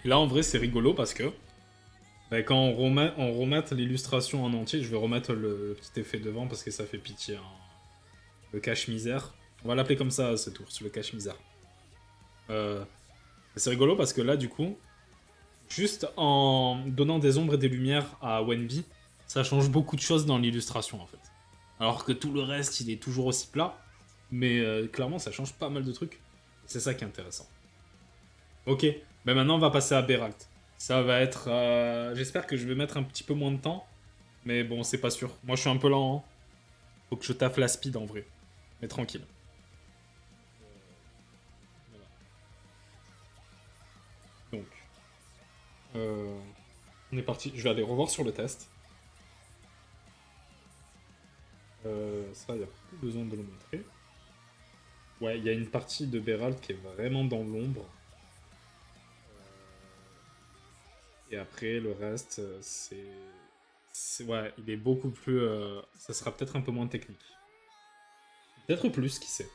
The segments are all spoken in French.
Et là, en vrai, c'est rigolo parce que bah, quand on remette l'illustration en entier, je vais remettre le petit effet devant parce que ça fait pitié, hein. Le cache-misère. On va l'appeler comme ça, cet ours, le cache-misère. Euh, c'est rigolo parce que là, du coup, juste en donnant des ombres et des lumières à Wenby, ça change beaucoup de choses dans l'illustration, en fait. Alors que tout le reste, il est toujours aussi plat. Mais clairement, ça change pas mal de trucs. C'est ça qui est intéressant. Ok, ben maintenant on va passer à Beralt. Ça va être... J'espère que je vais mettre un petit peu moins de temps. Mais bon, c'est pas sûr. Moi, je suis un peu lent, hein. Faut que je taffe la speed en vrai. Mais tranquille. Voilà. Donc, euh, on est parti. Je vais aller revoir sur le test. Ça, il n'y a plus besoin de le montrer. Ouais, il y a une partie de Beralt qui est vraiment dans l'ombre. Et après, le reste, ouais, il est beaucoup plus... ça sera peut-être un peu moins technique. Peut-être plus, qui sait.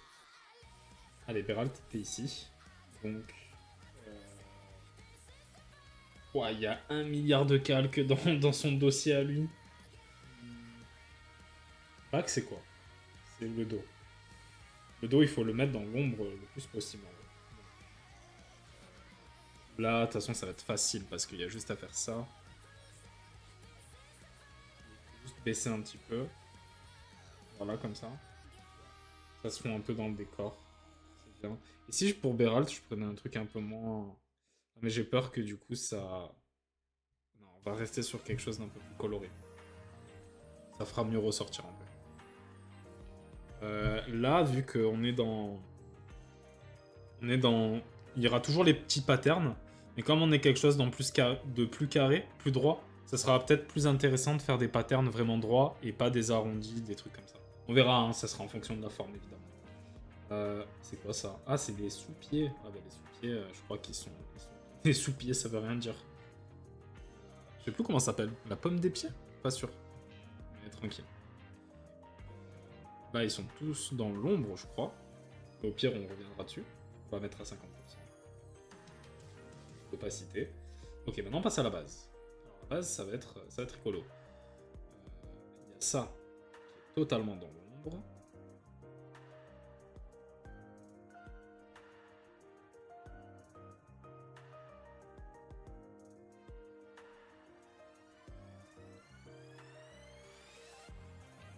Allez, Beralt, t'es ici. Donc... Ouais, il y a 1 milliard de calques dans son dossier à lui. Bac, c'est quoi? C'est le dos. Le dos, il faut le mettre dans l'ombre le plus possible. Là, de toute façon, ça va être facile parce qu'il y a juste à faire ça. Juste baisser un petit peu. Voilà, comme ça. Ça se fond un peu dans le décor. C'est bien. Et si pour Beralt, je prenais un truc un peu moins... Mais j'ai peur que du coup, ça... Non, on va rester sur quelque chose d'un peu plus coloré. Ça fera mieux ressortir en vrai. Là, vu qu'on est dans... On est dans... Il y aura toujours les petits patterns, mais comme on est quelque chose de plus carré, plus droit, ça sera peut-être plus intéressant de faire des patterns vraiment droits et pas des arrondis, des trucs comme ça. On verra, hein, ça sera en fonction de la forme, évidemment. C'est quoi ça? Ah, c'est des sous-pieds. Ah bah les sous-pieds, je crois qu'ils sont... Les sous-pieds, ça veut rien dire. Je sais plus comment ça s'appelle. La pomme des pieds? Pas sûr. Mais tranquille. Là, ils sont tous dans l'ombre, je crois. Au pire, on reviendra dessus. On va mettre à 50%. Opacité. Ok, maintenant on passe à la base. Alors, la base, ça va être rigolo. Il y a ça, qui est totalement dans l'ombre.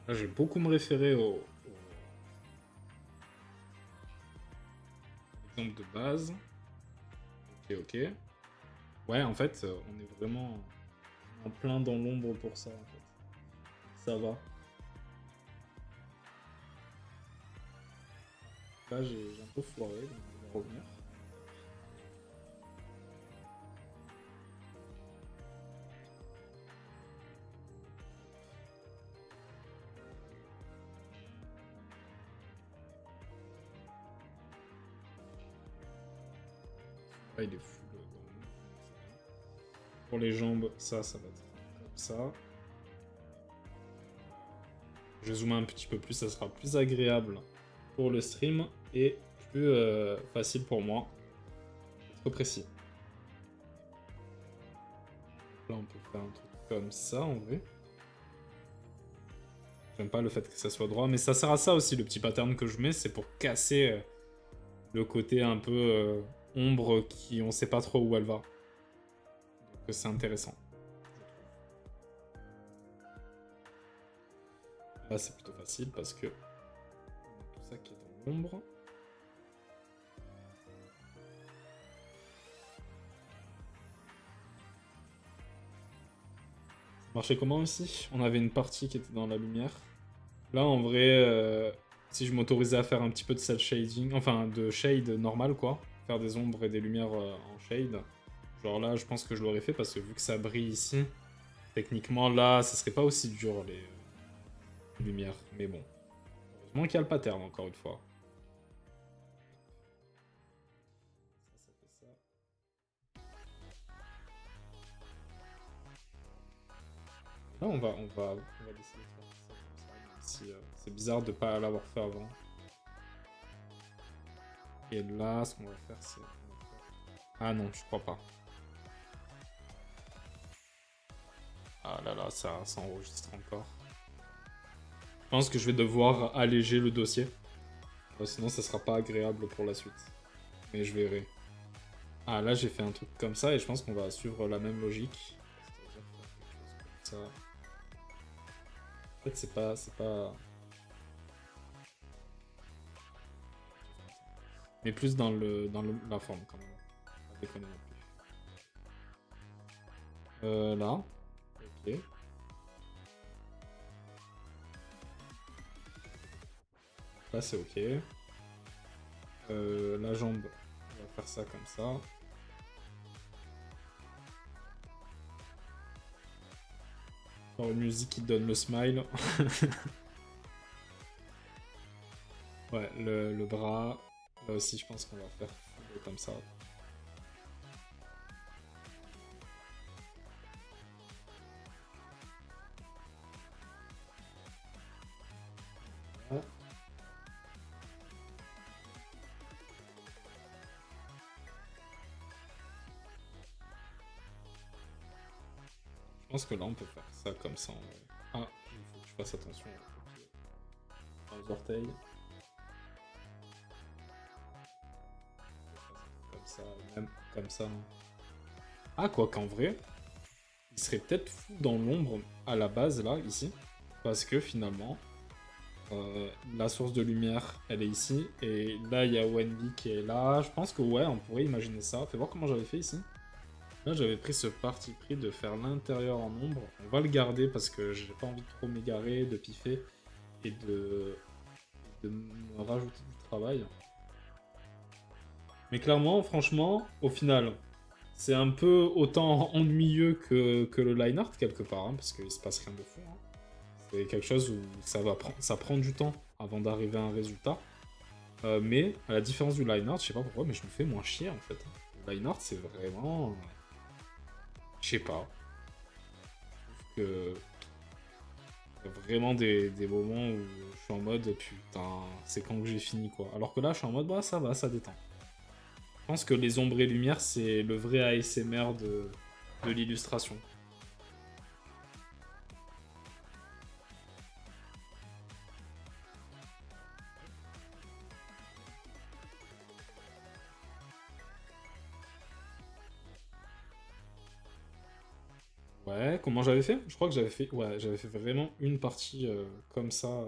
Là, je vais beaucoup me référer au exemple de base. Ok, ok. Ouais, en fait, on est vraiment en plein dans l'ombre pour ça, en fait. Ça va. Là, j'ai un peu foiré, donc je vais revenir. Là, il est fou dans l'ombre. Pour les jambes, ça va être comme ça. Je zoome un petit peu plus, ça sera plus agréable pour le stream et plus facile pour moi. Trop précis. Là, on peut faire un truc comme ça, en vrai. J'aime pas le fait que ça soit droit, mais ça sert à ça aussi, le petit pattern que je mets, c'est pour casser le côté un peu ombre qui on sait pas trop où elle va. Donc c'est intéressant. Là, c'est plutôt facile parce que on a tout ça qui est dans l'ombre. Ça marchait comment ici? On avait une partie qui était dans la lumière. Là, en vrai, si je m'autorisais à faire un petit peu de cel shading, enfin de shade normal, quoi, faire des ombres et des lumières en shade, genre là, je pense que je l'aurais fait parce que vu que ça brille ici, techniquement, là, ça serait pas aussi dur les lumières. Mais bon, heureusement qu'il y a le pattern, encore une fois. Ça fait ça. Là, on va décider de faire ça comme ça, même si c'est bizarre de pas l'avoir fait avant. Et là, ce qu'on va faire, c'est... Ah non, je crois pas. Ah là là, ça enregistre encore. Je pense que je vais devoir alléger le dossier. Sinon, ça sera pas agréable pour la suite. Mais je verrai. Ah, là, j'ai fait un truc comme ça et je pense qu'on va suivre la même logique. C'est-à-dire faire quelque chose comme ça. En fait, c'est pas... Mais plus dans la forme, quand même. Pas déconner non plus. Là. Ok. Là, c'est ok. La jambe, on va faire ça comme ça. Dans une musique qui donne le smile. Ouais, le bras. Là aussi, je pense qu'on va faire comme ça. Voilà. Je pense que là, on peut faire ça comme ça. Ah, il faut que je fasse attention aux orteils. Comme ça, même comme ça. Ah, quoi qu'en vrai, il serait peut-être fou dans l'ombre à la base, là, ici. Parce que finalement, la source de lumière, elle est ici. Et là, il y a Wendy qui est là. Je pense que ouais, on pourrait imaginer ça. Fais voir comment j'avais fait ici. Là, j'avais pris ce parti pris de faire l'intérieur en ombre. On va le garder parce que j'ai pas envie de trop m'égarer, de piffer et de me rajouter du travail. Mais clairement, franchement, au final, c'est un peu autant ennuyeux que le line art quelque part, hein, parce qu'il se passe rien de fou. Hein. C'est quelque chose où ça prend du temps avant d'arriver à un résultat. Mais à la différence du line art, je sais pas pourquoi, mais je me fais moins chier en fait. Le line art, c'est vraiment... Je sais pas. Je trouve que... Il y a vraiment des moments où je suis en mode putain, c'est quand que j'ai fini quoi. Alors que là, je suis en mode bah ça va, ça détend. Je pense que les ombres et lumières, c'est le vrai ASMR de l'illustration. Ouais, comment j'avais fait? Je crois que j'avais fait, ouais, j'avais fait vraiment une partie comme ça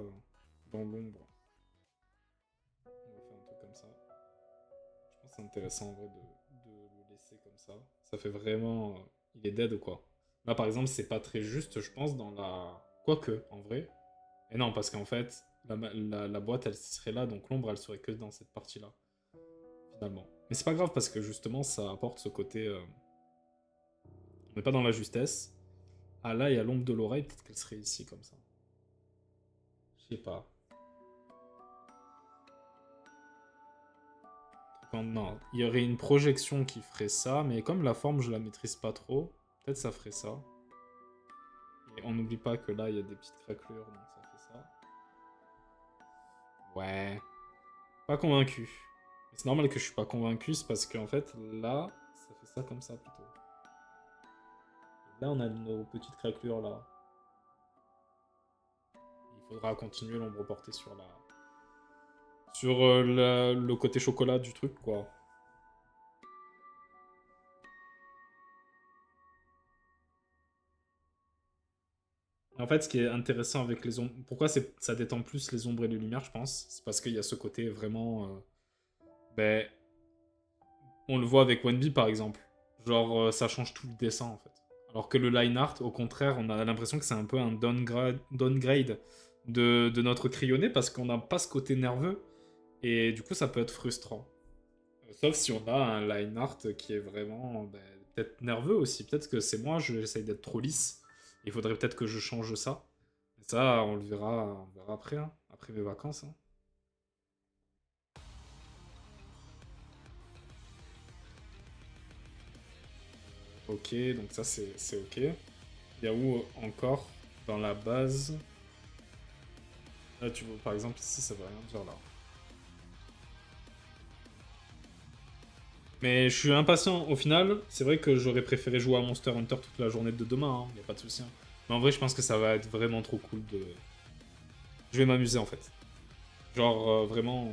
dans l'ombre. On va faire un truc comme ça. Je pense que c'est intéressant en vrai de le laisser comme ça. Ça fait vraiment, il est dead quoi. Là par exemple, c'est pas très juste, je pense, dans la, quoique en vrai. Et non, parce qu'en fait, la boîte elle serait là, donc l'ombre elle serait que dans cette partie-là finalement. Mais c'est pas grave parce que justement, ça apporte ce côté, on n'est pas dans la justesse. Ah là, il y a l'ombre de l'oreille, peut-être qu'elle serait ici comme ça. Je sais pas. Non, il y aurait une projection qui ferait ça, mais comme la forme, je la maîtrise pas trop, peut-être ça ferait ça. Et on n'oublie pas que là, il y a des petites craquelures, donc ça fait ça. Ouais, pas convaincu. C'est normal que je suis pas convaincu, c'est parce qu'en fait, là, ça fait ça comme ça plutôt. Et là, on a nos petites craquelures là. Il faudra continuer l'ombre portée sur la... Sur le côté chocolat du truc, quoi. En fait, ce qui est intéressant avec les ombres... Pourquoi ça détend plus les ombres et les lumières, je pense? C'est parce qu'il y a ce côté vraiment... ben, on le voit avec Wenby, par exemple. Genre, ça change tout le dessin, en fait. Alors que le line art, au contraire, on a l'impression que c'est un peu un downgrade de notre crayonné, parce qu'on n'a pas ce côté nerveux. Et du coup, ça peut être frustrant. Sauf si on a un line art qui est vraiment ben, peut-être nerveux aussi. Peut-être que c'est moi, j'essaye d'être trop lisse. Il faudrait peut-être que je change ça. Mais ça, on le verra après, hein, après mes vacances. Hein. Ok, donc ça c'est ok. Il y a où encore dans la base? Là, tu vois, par exemple, ici, ça veut rien dire là. Mais je suis impatient. Au final, c'est vrai que j'aurais préféré jouer à Monster Hunter toute la journée de demain. Il n'y a pas de souci. Hein. Mais en vrai, je pense que ça va être vraiment trop cool de... Je vais m'amuser, en fait. Genre, vraiment...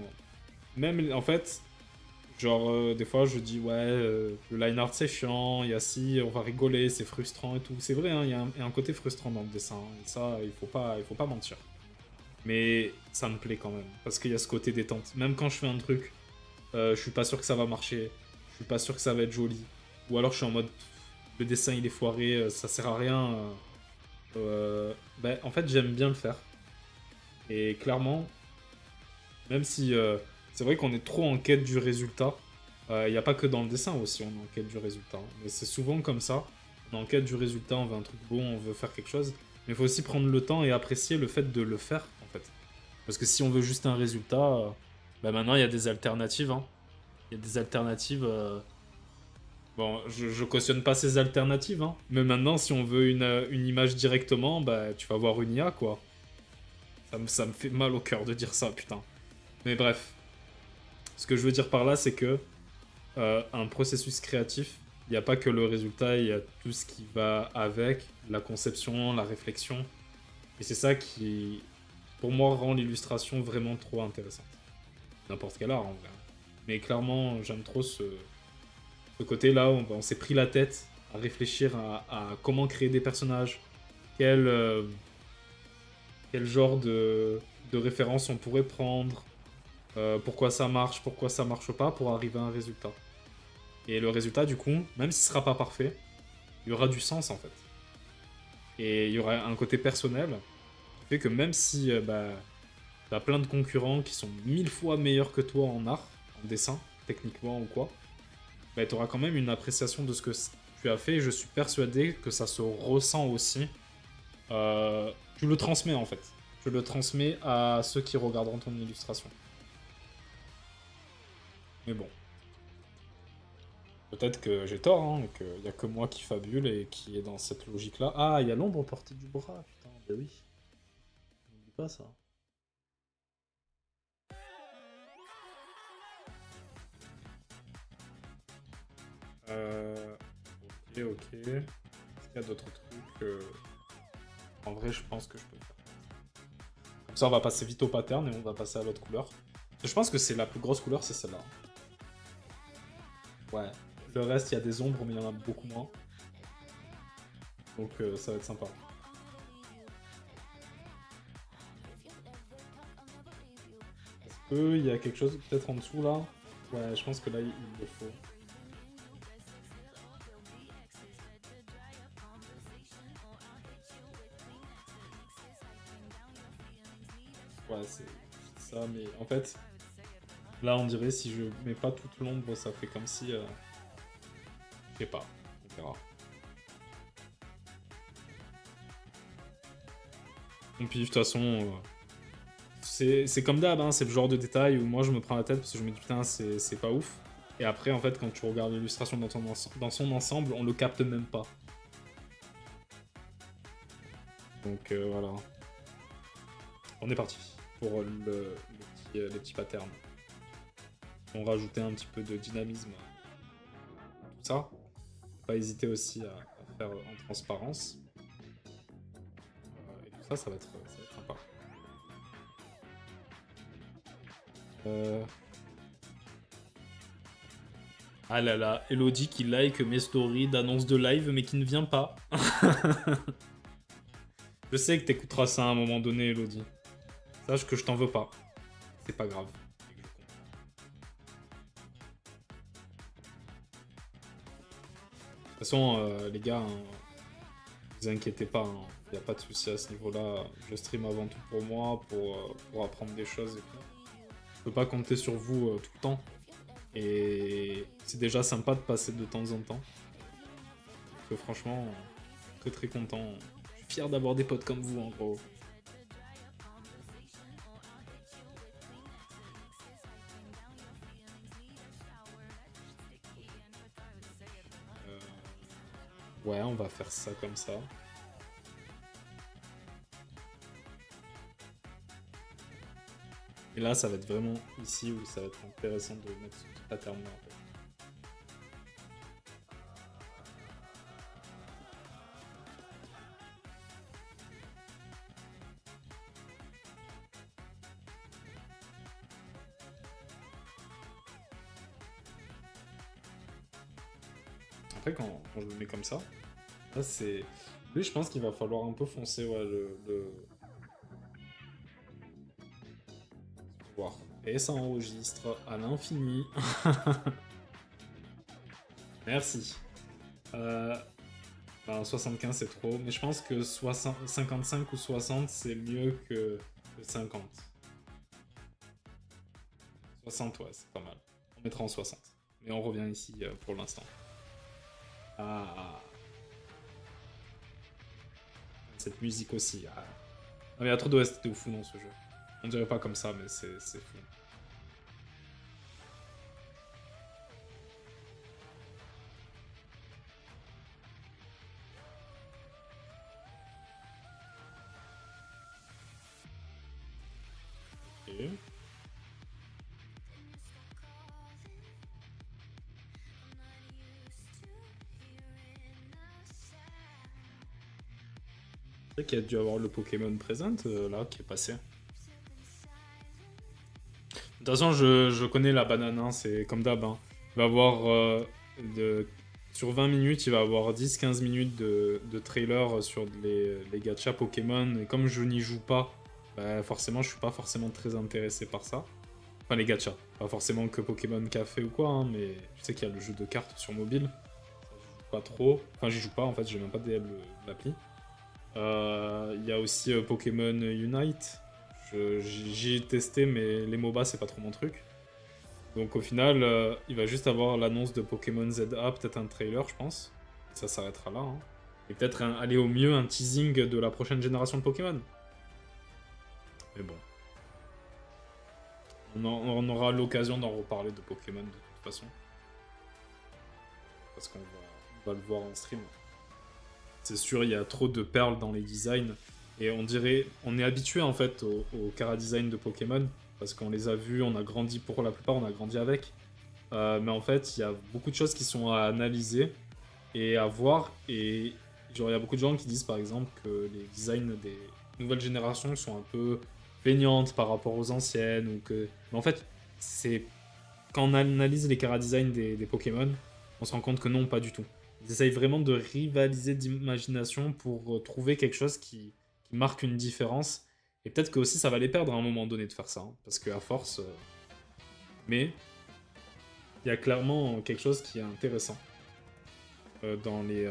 Même, en fait, genre, des fois, je dis, ouais, le line art, c'est chiant, il y a si, on va rigoler, c'est frustrant et tout. C'est vrai, hein, il y a un côté frustrant dans le dessin. Hein, et ça, il faut pas mentir. Mais ça me plaît quand même, parce qu'il y a ce côté détente. Même quand je fais un truc, je suis pas sûr que ça va marcher, je suis pas sûr que ça va être joli. Ou alors je suis en mode, le dessin il est foiré, ça sert à rien. En fait, j'aime bien le faire. Et clairement, même si c'est vrai qu'on est trop en quête du résultat, il n'y a pas que dans le dessin aussi, on est en quête du résultat. Hein. Mais c'est souvent comme ça. On est en quête du résultat, on veut un truc bon, on veut faire quelque chose. Mais il faut aussi prendre le temps et apprécier le fait de le faire, en fait. Parce que si on veut juste un résultat, maintenant il y a des alternatives. Hein. Il y a des alternatives. Bon, je cautionne pas ces alternatives, hein. Mais maintenant, si on veut une image directement, bah tu vas voir une IA, quoi. Ça me fait mal au cœur de dire ça, putain. Mais bref. Ce que je veux dire par là, c'est que un processus créatif, il n'y a pas que le résultat, il y a tout ce qui va avec, la conception, la réflexion. Et c'est ça qui, pour moi, rend l'illustration vraiment trop intéressante. N'importe quel art, en vrai. Mais clairement, j'aime trop ce côté-là où on s'est pris la tête à réfléchir à comment créer des personnages, quel, quel genre de référence on pourrait prendre, pourquoi ça marche pas pour arriver à un résultat. Et le résultat, du coup, même s'il sera pas parfait, il y aura du sens en fait. Et il y aura un côté personnel qui fait que même si t'as plein de concurrents qui sont 1000 fois meilleurs que toi en art, en dessin, techniquement ou quoi, bah, tu auras quand même une appréciation de ce que tu as fait et je suis persuadé que ça se ressent aussi. Tu le transmets en fait. Tu le transmets à ceux qui regarderont ton illustration. Mais bon, peut-être que j'ai tort, hein, et qu'il n'y a que moi qui fabule et qui est dans cette logique-là. Ah, il y a l'ombre portée du bras, putain, bah oui. N'oublie pas ça. Euh... Ok, ok. Est-ce qu'il y a d'autres trucs En vrai, je pense que je peux faire. Comme ça, on va passer vite au pattern et on va passer à l'autre couleur. Je pense que c'est la plus grosse couleur, c'est celle-là. Ouais. Le reste, il y a des ombres, mais il y en a beaucoup moins. Donc ça va être sympa. Est-ce qu'il y a quelque chose peut-être en dessous là? Ouais, je pense que là, il le faut. Ouais, c'est ça, mais en fait, là, on dirait si je mets pas toute l'ombre, ça fait comme si... Je sais pas, on verra. Et puis, de toute façon, c'est comme d'hab, hein, c'est le genre de détail où moi, je me prends la tête parce que je me dis, putain, c'est pas ouf. Et après, en fait, quand tu regardes l'illustration dans son ensemble, on le capte même pas. Donc, voilà. On est parti pour les petits patterns. On rajouter un petit peu de dynamisme tout ça. Pas hésiter aussi à faire en transparence. Et tout ça, ça va être sympa. Ah là là, Elodie qui like mes stories d'annonce de live mais qui ne vient pas. Je sais que t'écouteras ça à un moment donné, Elodie. Sache que je t'en veux pas. C'est pas grave. De toute façon, les gars, hein, vous inquiétez pas, il n'y a pas de souci à ce niveau-là. Je stream avant tout pour moi, pour apprendre des choses et tout. Je peux pas compter sur vous tout le temps. Et c'est déjà sympa de passer de temps en temps. Parce que franchement, très très content. Je suis fier d'avoir des potes comme vous en gros. Ouais, on va faire ça comme ça. Et là, ça va être vraiment ici où ça va être intéressant de mettre ce petit pattern là. En fait. après, quand je le mets comme ça, là, c'est... Lui, je pense qu'il va falloir un peu foncer, ouais, voir. Et ça enregistre à l'infini. Merci. Euh, ben, 75 c'est trop, mais je pense que 55 ou 60 c'est mieux que 50. 60 ouais, c'est pas mal. On mettra en 60. Mais on revient ici pour l'instant. Ah, cette musique aussi. Ah. Non, mais il y a trop d'OST de fou dans ce jeu. On dirait pas comme ça, mais c'est fou. Ok. C'est vrai qu'il y a dû avoir le Pokémon Present là qui est passé. De toute façon, je connais la banane, hein, c'est comme d'hab. Hein. Il va avoir sur 20 minutes, il va avoir 10-15 minutes de trailer sur les gachas Pokémon. Et comme je n'y joue pas, bah, forcément, je suis pas forcément très intéressé par ça. Enfin, les gachas. Pas forcément que Pokémon Café ou quoi, hein, mais je sais qu'il y a le jeu de cartes sur mobile. Ça, j'y joue pas trop. Enfin, j'y joue pas, en fait, j'ai même pas de l'appli. Il y a aussi Pokémon Unite. J'y ai testé, mais les MOBA, c'est pas trop mon truc. Donc au final, il va juste avoir l'annonce de Pokémon ZA, peut-être un trailer, je pense. Ça s'arrêtera là. Hein. Et peut-être, aller au mieux, un teasing de la prochaine génération de Pokémon. Mais bon. On aura l'occasion d'en reparler de Pokémon de toute façon. Parce on va le voir en stream. C'est sûr, il y a trop de perles dans les designs. Et on est habitué en fait au Chara Design de Pokémon. Parce qu'on les a vus, on a grandi pour la plupart, on a grandi avec. Mais en fait, il y a beaucoup de choses qui sont à analyser et à voir. Et genre, il y a beaucoup de gens qui disent par exemple que les designs des nouvelles générations sont un peu feignantes par rapport aux anciennes. Ou que... Mais en fait, c'est quand on analyse les Chara Design des Pokémon, on se rend compte que non, pas du tout. Ils essayent vraiment de rivaliser d'imagination pour trouver quelque chose qui marque une différence. Et peut-être que aussi ça va les perdre à un moment donné de faire ça. Hein, parce qu'à force. Mais il y a clairement quelque chose qui est intéressant dans les.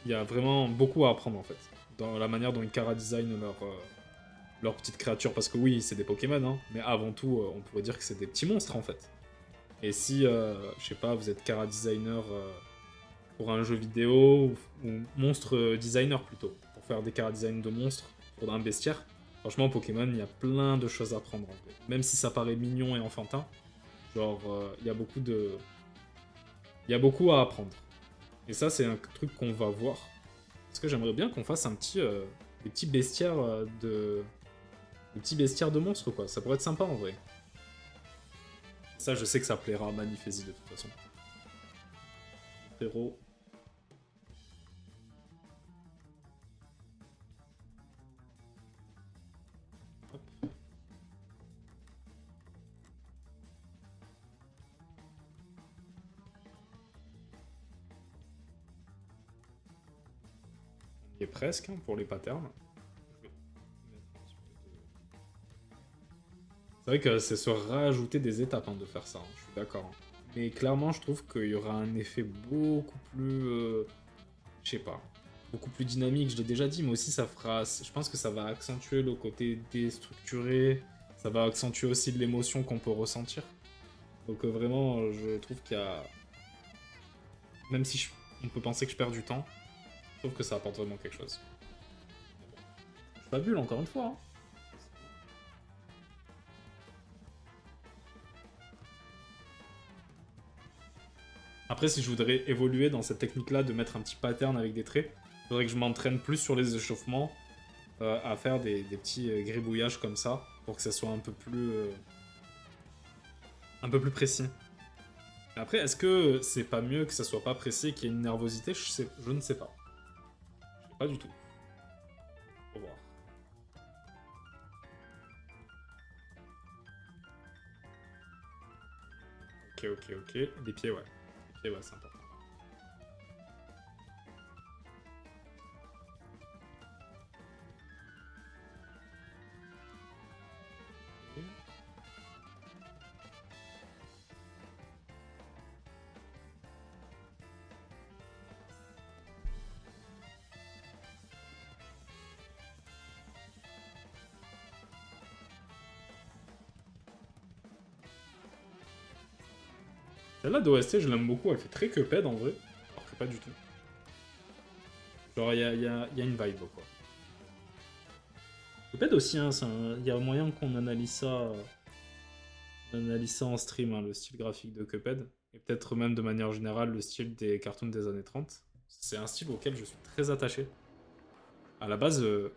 Il y a vraiment beaucoup à apprendre en fait. Dans la manière dont ils Chara design leurs petites créatures. Parce que oui, c'est des Pokémon, hein, mais avant tout, on pourrait dire que c'est des petits monstres en fait. Et si, je sais pas, vous êtes Chara designer pour un jeu vidéo ou monstre designer plutôt, pour faire des chara design de monstres pour un bestiaire. Franchement, Pokémon, il y a plein de choses à prendre en vrai. Même si ça paraît mignon et enfantin, genre, il y a beaucoup à apprendre. Et ça, c'est un truc qu'on va voir. Parce que j'aimerais bien qu'on fasse des petits bestiaires des petits bestiaires de monstres, quoi. Ça pourrait être sympa en vrai. Ça, je sais que ça plaira à Manifesi de toute façon. Frérot. On y est presque hein, pour les patterns. C'est vrai que c'est se rajouter des étapes hein, de faire ça, hein, je suis d'accord. Hein. Mais clairement, je trouve qu'il y aura un effet beaucoup plus. Je sais pas. Beaucoup plus dynamique, je l'ai déjà dit, mais aussi ça fera. Je pense que ça va accentuer le côté déstructuré. Ça va accentuer aussi l'émotion qu'on peut ressentir. Donc vraiment, je trouve qu'il y a. Même si on peut penser que je perds du temps, je trouve que ça apporte vraiment quelque chose. Je fabule encore une fois. Hein. Après, si je voudrais évoluer dans cette technique-là de mettre un petit pattern avec des traits, il faudrait que je m'entraîne plus sur les échauffements à faire des petits gribouillages comme ça pour que ça soit un peu plus précis. Après, est-ce que c'est pas mieux que ça soit pas précis et qu'il y ait une nervosité je ne sais pas. Je sais pas du tout. Faut voir. Ok. Les pieds, ouais. Les pieds, ouais, c'est important. Celle-là d'OST, je l'aime beaucoup, elle fait très Cuphead en vrai, alors que pas du tout. Genre, il y a une vibe, quoi. Cuphead aussi, hein, il y a moyen qu'on analyse ça en stream, hein, le style graphique de Cuphead, et peut-être même de manière générale le style des cartoons des années 30. C'est un style auquel je suis très attaché. À la base, je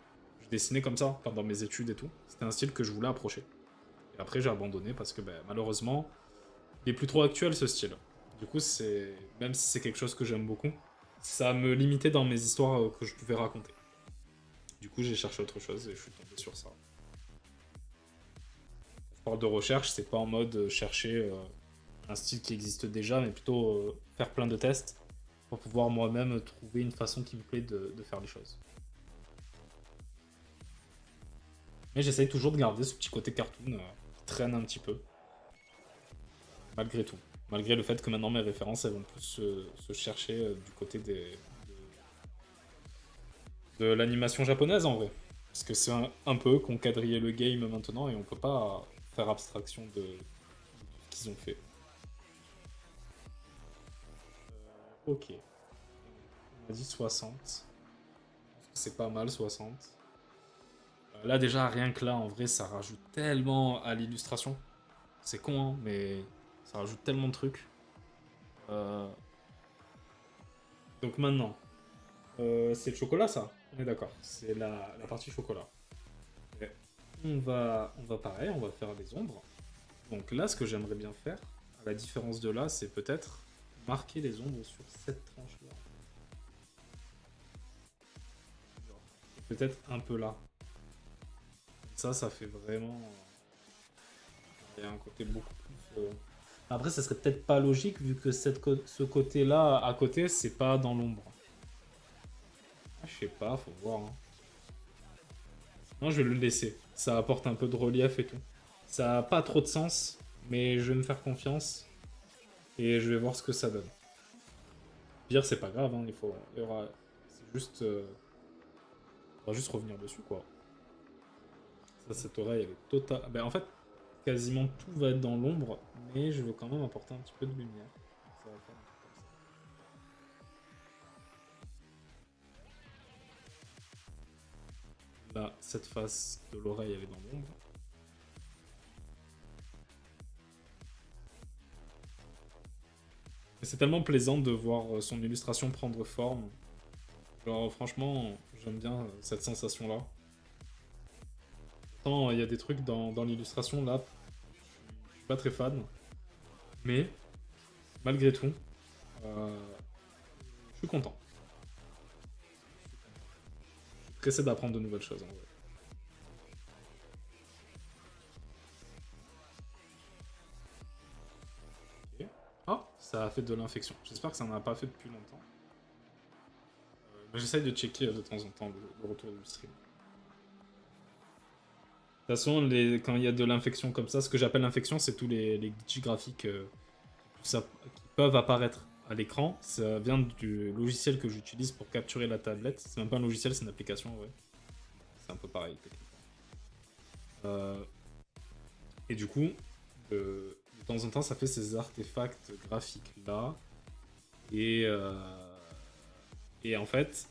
dessinais comme ça pendant mes études et tout. C'était un style que je voulais approcher. Et après, j'ai abandonné parce que malheureusement, il est plus trop actuel ce style. Du coup, même si c'est quelque chose que j'aime beaucoup, ça me limitait dans mes histoires que je pouvais raconter. Du coup, j'ai cherché autre chose et je suis tombé sur ça. Je parle de recherche, c'est pas en mode chercher un style qui existe déjà, mais plutôt faire plein de tests pour pouvoir moi-même trouver une façon qui me plaît de faire les choses. Mais j'essaye toujours de garder ce petit côté cartoon qui traîne un petit peu, malgré tout. Malgré le fait que maintenant mes références elles vont plus se chercher du côté de l'animation japonaise en vrai. Parce que c'est un peu qu'on quadrillait le game maintenant et on peut pas faire abstraction de ce qu'ils ont fait. Ok. On a dit 60. C'est pas mal 60. Là déjà rien que là en vrai ça rajoute tellement à l'illustration. C'est con hein, mais ça rajoute tellement de trucs. Euh, Donc maintenant, c'est le chocolat ça. On est d'accord. C'est la partie chocolat. Ok. On va pareil, on va faire les ombres. Donc là, ce que j'aimerais bien faire, à la différence de là, c'est peut-être marquer les ombres sur cette tranche-là. Peut-être un peu là. Ça fait vraiment. Il y a un côté beaucoup plus. Après, ça serait peut-être pas logique vu que ce côté-là, à côté, c'est pas dans l'ombre. Ah, je sais pas, faut voir. Hein. Non, je vais le laisser. Ça apporte un peu de relief et tout. Ça a pas trop de sens, mais je vais me faire confiance et je vais voir ce que ça donne. Pire, c'est pas grave, hein, il y aura, c'est juste, on va juste revenir dessus, quoi. Ça, cette oreille, elle est totale. Ben, en fait, quasiment tout va être dans l'ombre, mais je veux quand même apporter un petit peu de lumière. Ça va faire un truc comme ça. Là, cette face de l'oreille, elle est dans l'ombre. Et c'est tellement plaisant de voir son illustration prendre forme. Genre, franchement, j'aime bien cette sensation-là. Pourtant, il y a des trucs dans l'illustration, là, je suis pas très fan. Mais, malgré tout, euh, je suis content. Je suis pressé d'apprendre de nouvelles choses, en vrai. Ok. Ah, ça a fait de l'infection. J'espère que ça n'en a pas fait depuis longtemps. Mais j'essaye de checker de temps en temps le retour du stream. De toute façon, quand il y a de l'infection comme ça, ce que j'appelle l'infection, c'est tous les glitches graphiques qui peuvent apparaître à l'écran. Ça vient du logiciel que j'utilise pour capturer la tablette. C'est même pas un logiciel, c'est une application, ouais. C'est un peu pareil, techniquement. Euh, et du coup, de temps en temps, ça fait ces artefacts graphiques-là. Et, euh, et en fait,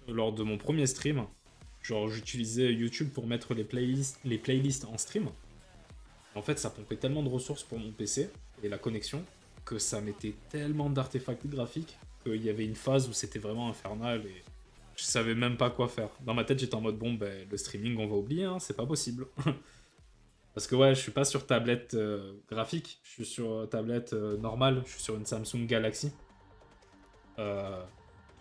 lors de mon premier stream, genre j'utilisais YouTube pour mettre les playlists en stream. En fait, ça pompait tellement de ressources pour mon PC et la connexion que ça mettait tellement d'artefacts graphiques qu'il y avait une phase où c'était vraiment infernal et je savais même pas quoi faire. Dans ma tête, j'étais en mode bon, ben le streaming, on va oublier, hein, c'est pas possible. Parce que ouais, je suis pas sur tablette graphique, je suis sur tablette normale, je suis sur une Samsung Galaxy. Euh,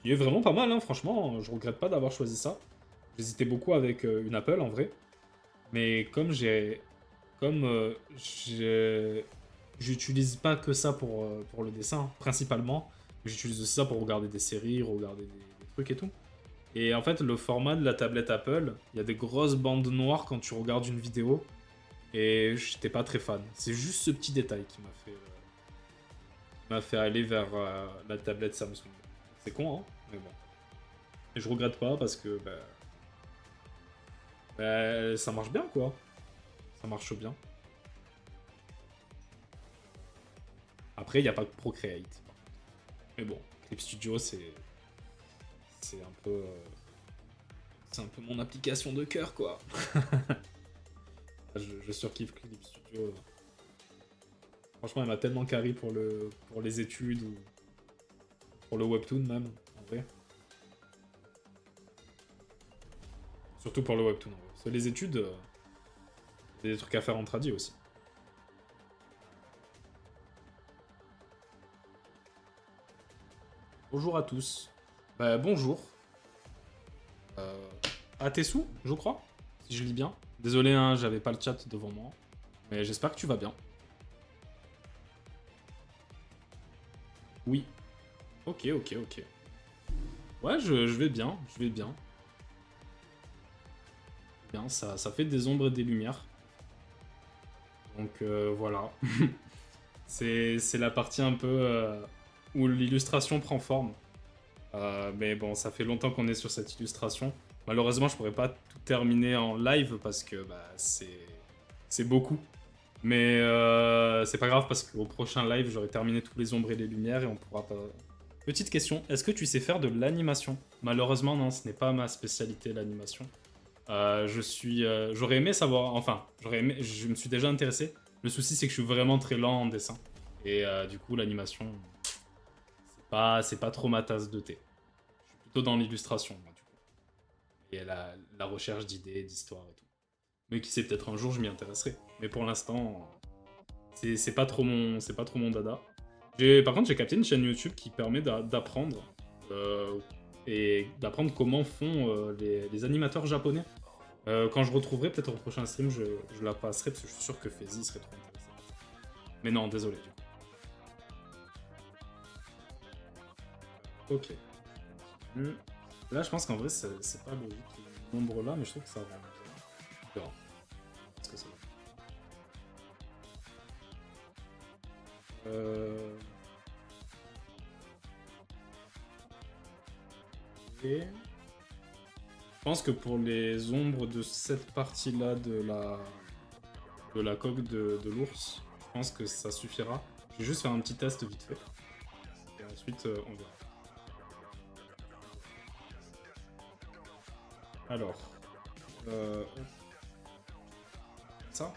qui est vraiment pas mal, hein, franchement, je regrette pas d'avoir choisi ça. J'hésitais beaucoup avec une Apple en vrai, mais comme j'utilise pas que ça pour le dessin, principalement, j'utilise aussi ça pour regarder des séries, regarder des trucs et tout. Et en fait, le format de la tablette Apple, il y a des grosses bandes noires quand tu regardes une vidéo, et j'étais pas très fan. C'est juste ce petit détail qui m'a fait aller vers la tablette Samsung. C'est con, hein, mais bon. Et je regrette pas parce que ça marche bien, quoi. Ça marche bien. Après, il n'y a pas que Procreate. Mais bon, Clip Studio, c'est un peu... c'est un peu mon application de cœur, quoi. je surkiffe Clip Studio. Franchement, elle m'a tellement carré pour les études ou pour le webtoon même, en vrai. Surtout pour le webtoon, en vrai. Parce que les études, il y a des trucs à faire en tradi aussi. Bonjour à tous. Bah, bonjour. À tes sous, je crois, si je lis bien. Désolé, hein, j'avais pas le chat devant moi. Mais j'espère que tu vas bien. Oui. Ok, ok, ok. Ouais, je vais bien, je vais bien. Bien, ça fait des ombres et des lumières. Donc voilà. C'est la partie un peu où l'illustration prend forme. Mais bon, ça fait longtemps qu'on est sur cette illustration. Malheureusement, je pourrais pas tout terminer en live parce que bah, c'est beaucoup. Mais c'est pas grave parce qu'au prochain live, j'aurai terminé tous les ombres et les lumières et on pourra pas... Petite question, est-ce que tu sais faire de l'animation? Malheureusement, non, ce n'est pas ma spécialité, l'animation. J'aurais aimé savoir... Enfin, je me suis déjà intéressé. Le souci, c'est que je suis vraiment très lent en dessin. Et du coup, l'animation, c'est pas trop ma tasse de thé. Je suis plutôt dans l'illustration, moi, du coup. Et la recherche d'idées, d'histoires et tout. Mais qui sait, peut-être un jour, je m'y intéresserai. Mais pour l'instant... C'est pas trop mon dada. Par contre, j'ai capté une chaîne YouTube qui permet d'apprendre et d'apprendre comment font les animateurs japonais. Quand je retrouverai peut-être au prochain stream, je la passerai parce que je suis sûr que Fezzy serait trop intéressé. Mais non, désolé. Ok. Là, je pense qu'en vrai, c'est pas logique. Le nombre là, mais je trouve que ça rend bien. On verra. Est-ce que ça va. Et... je pense que pour les ombres de cette partie-là de la coque de l'ours, je pense que ça suffira. Je vais juste faire un petit test vite fait. Et ensuite, on verra. Alors... ça.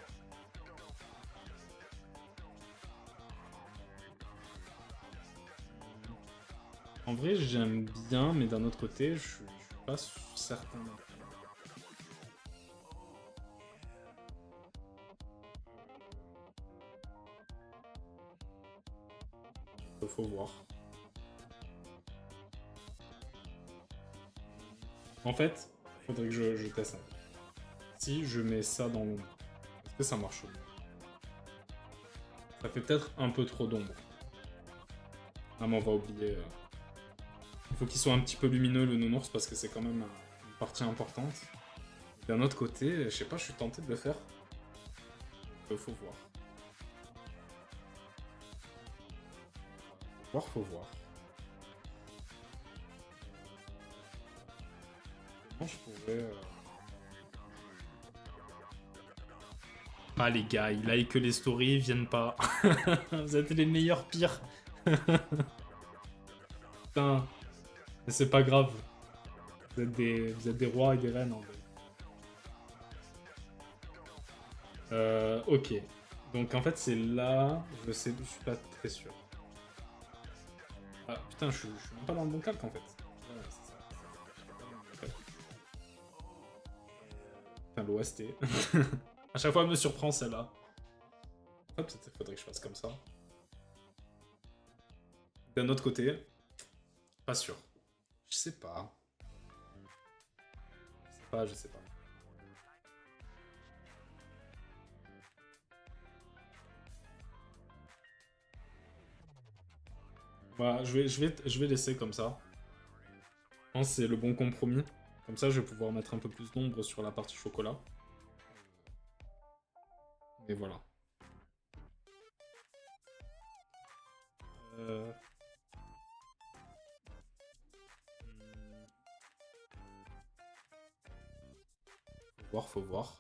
En vrai, j'aime bien, mais d'un autre côté, je suis pas certain. Faut voir. En fait, faudrait que je teste un peu. Si je mets ça dans l'ombre, est-ce que ça marche mieux? Ça fait peut-être un peu trop d'ombre. Ah, mais on va oublier. Il faut qu'il soit un petit peu lumineux, le nounours, parce que c'est quand même une partie importante. D'un autre côté, je sais pas, je suis tenté de le faire. Faut voir. Faut voir. Comment je pourrais... Ah les gars, ils like les stories, ils viennent pas. Vous êtes les meilleurs pires. Putain. Mais c'est pas grave. Vous êtes des rois et des reines en fait. Ok. Donc en fait c'est là. Je sais, je suis pas très sûr. Ah putain, je suis même pas dans le bon calque en fait. Ouais, c'est ça. Putain, l'OST. À chaque fois, elle me surprend celle-là. Hop, peut-être faudrait que je fasse comme ça. D'un autre côté, pas sûr. Je sais pas. Je sais pas. Voilà, je vais laisser comme ça. Je pense que c'est le bon compromis. Comme ça, je vais pouvoir mettre un peu plus d'ombre sur la partie chocolat. Et voilà. Euh... Faut voir.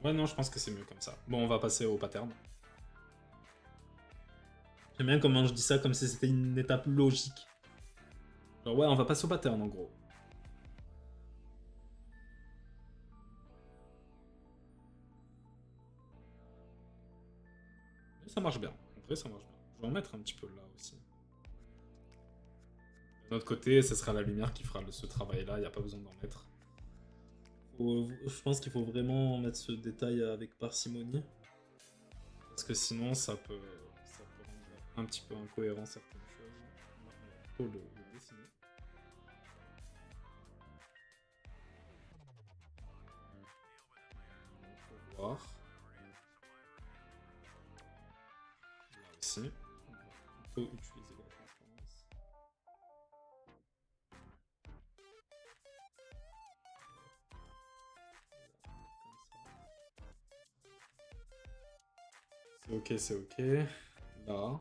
Ouais, non, je pense que c'est mieux comme ça. Bon, on va passer au pattern. J'aime bien comment je dis ça, comme si c'était une étape logique. Genre, ouais, on va passer au pattern, en gros. Mais ça marche bien. En vrai, ça marche bien. Je vais en mettre un petit peu là aussi. De notre côté, ce sera la lumière qui fera ce travail-là, il n'y a pas besoin d'en mettre. Je pense qu'il faut vraiment mettre ce détail avec parcimonie. Parce que sinon, ça peut rendre un petit peu incohérent certaines choses. On va plutôt le dessiner. Pour voir. Là aussi. On peut utiliser la transparence. C'est ok, c'est ok. Là.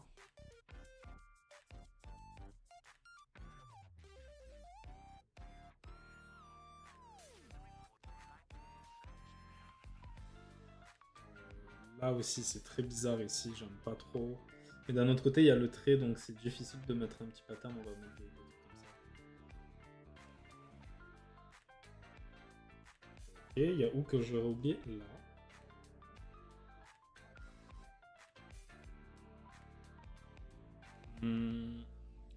Là aussi, c'est très bizarre ici, j'aime pas trop. Et d'un autre côté, il y a le trait, donc c'est difficile de mettre un petit pattern, on va mettre des trucs comme ça. Ok, il y a où que j'aurais oublié? Là.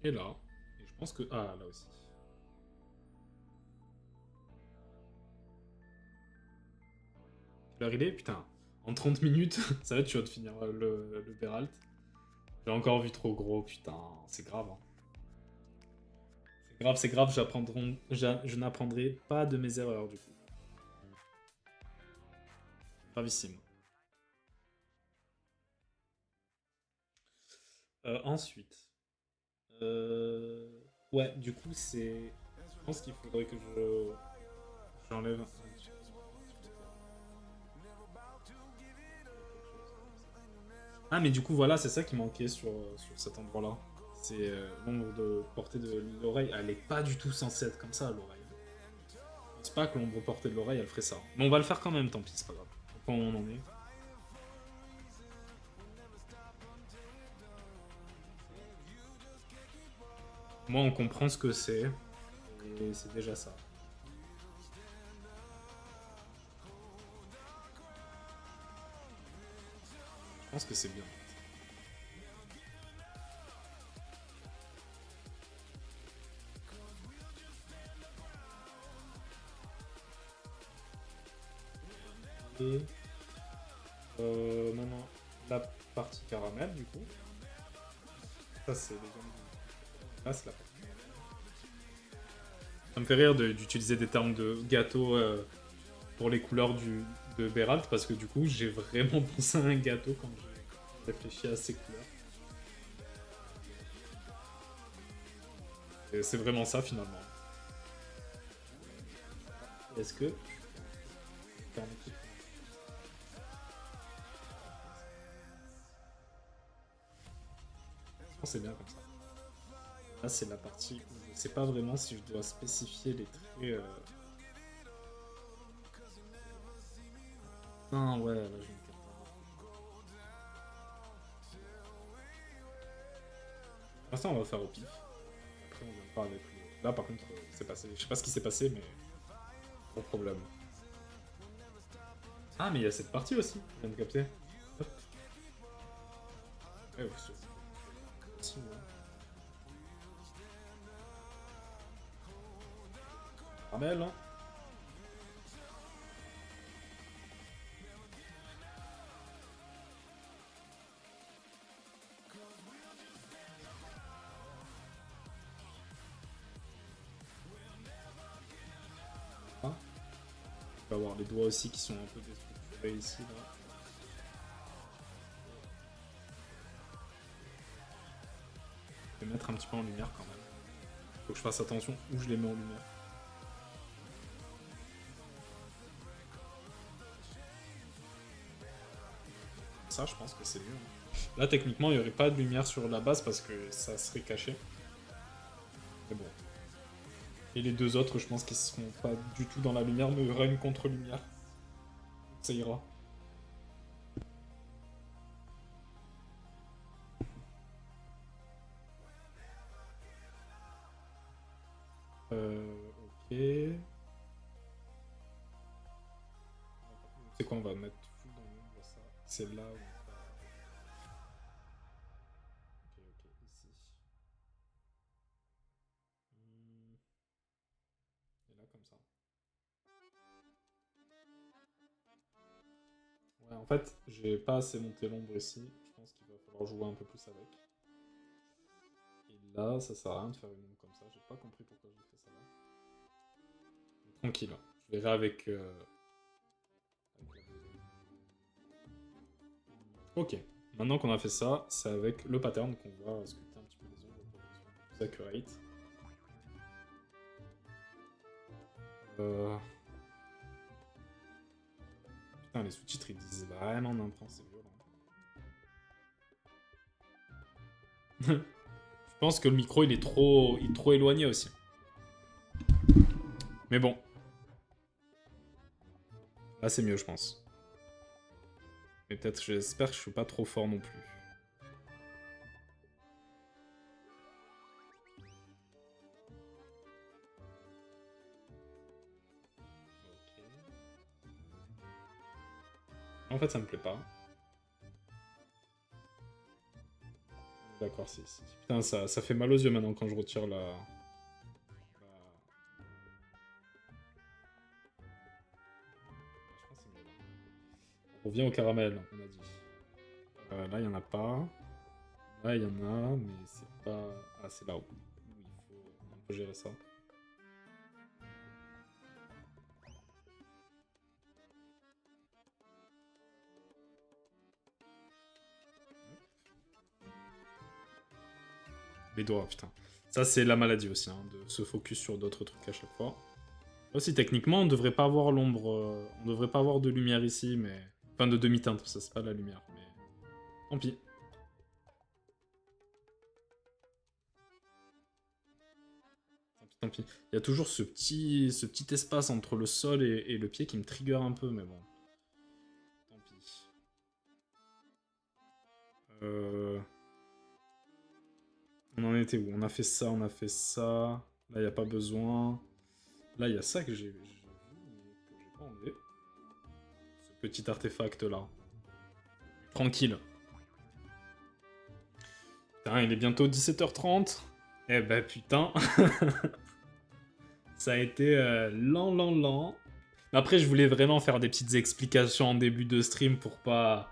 Et là. Et je pense que... Ah, là aussi. Quelle heure il est? Putain, en 30 minutes, ça va être chaud de finir le Beralt. J'ai encore vu trop gros, putain, c'est grave. Hein. C'est grave, je n'apprendrai pas de mes erreurs du coup. Gravissime. Ensuite. Ouais, du coup, c'est... Je pense qu'il faudrait que j'enlève... Ah, mais du coup, voilà, c'est ça qui manquait sur cet endroit-là. C'est l'ombre de portée de l'oreille. Elle est pas du tout censée être comme ça, l'oreille. Je pense pas que l'ombre portée de l'oreille, elle ferait ça. Mais on va le faire quand même, tant pis, c'est pas grave. Quand on en est. Moi, on comprend ce que c'est. Et c'est déjà ça. Je pense que c'est bien. Et maintenant, la partie caramel, du coup. Ça, c'est déjà... Là, c'est la partie. Ça me fait rire d'utiliser des termes de gâteau pour les couleurs de Beralt, parce que du coup, j'ai vraiment pensé à un gâteau quand j'ai réfléchi à ces couleurs. Et c'est vraiment ça, finalement. Est-ce que... C'est bien comme ça. Là, c'est la partie où je sais pas vraiment si je dois spécifier les traits. Ah ouais, là, je vais me capter. Pour l'instant, on va faire au pif. Après, on viendra avec le... Là, par contre, c'est passé. Je sais pas ce qui s'est passé, mais... Pas de problème. Ah, mais il y a cette partie aussi, je viens de capter. Hop. Ouais, aussi, ouais. Caramel, hein. Ah. On va avoir les doigts aussi qui sont un peu déstructurés ici, là. Je vais mettre un petit peu en lumière quand même. Faut que je fasse attention où je les mets en lumière. Ça, je pense que c'est mieux. Hein. Là, techniquement, il n'y aurait pas de lumière sur la base parce que ça serait caché. Mais bon. Et les deux autres, je pense qu'ils seront pas du tout dans la lumière, mais il y aura une contre-lumière. Ça ira. quoi, on va mettre full dans l'ombre ça. C'est là où on va... Ok, ici. Et là, comme ça. Ouais, en fait, j'ai pas assez monté l'ombre ici. Je pense qu'il va falloir jouer un peu plus avec. Et là, ça sert à rien de faire une ombre comme ça. J'ai pas compris pourquoi j'ai fait ça là. Mais tranquille, hein. Je verrai avec la deuxième. Ok, maintenant qu'on a fait ça, c'est avec le pattern qu'on va sculpter un petit peu les ombres pour qu'ils soient un peu plus accurate. Putain, les sous-titres ils disent vraiment n'importe, c'est violent. Je pense que le micro il est trop éloigné aussi. Mais bon, là c'est mieux je pense. Mais peut-être, j'espère que je suis pas trop fort non plus. Ok. En fait, ça me plaît pas. D'accord, si. Putain, ça fait mal aux yeux maintenant quand je retire la... Je pense que c'est mieux là. On revient au caramel, on a dit. Là, il y en a pas. Là, il y en a, mais c'est pas... Ah, c'est là où il faut un peu gérer ça. Les doigts, putain. Ça, c'est la maladie aussi, hein, de se focus sur d'autres trucs à chaque fois. Aussi, techniquement, on devrait pas avoir l'ombre... on devrait pas avoir de lumière ici, mais... Enfin, de demi-teinte, ça, c'est pas de la lumière, mais... Tant pis. Tant pis. Il y a toujours ce petit espace entre le sol et le pied qui me trigger un peu, mais bon. Tant pis. On en était où? On a fait ça, on a fait ça. Là, il n'y a pas besoin. Là, il y a ça que j'ai vu, mais que j'ai pas enlevé. Ce petit artefact-là. Tranquille. Putain, il est bientôt 17h30. Eh ben, putain. Ça a été lent. Après, je voulais vraiment faire des petites explications en début de stream pour pas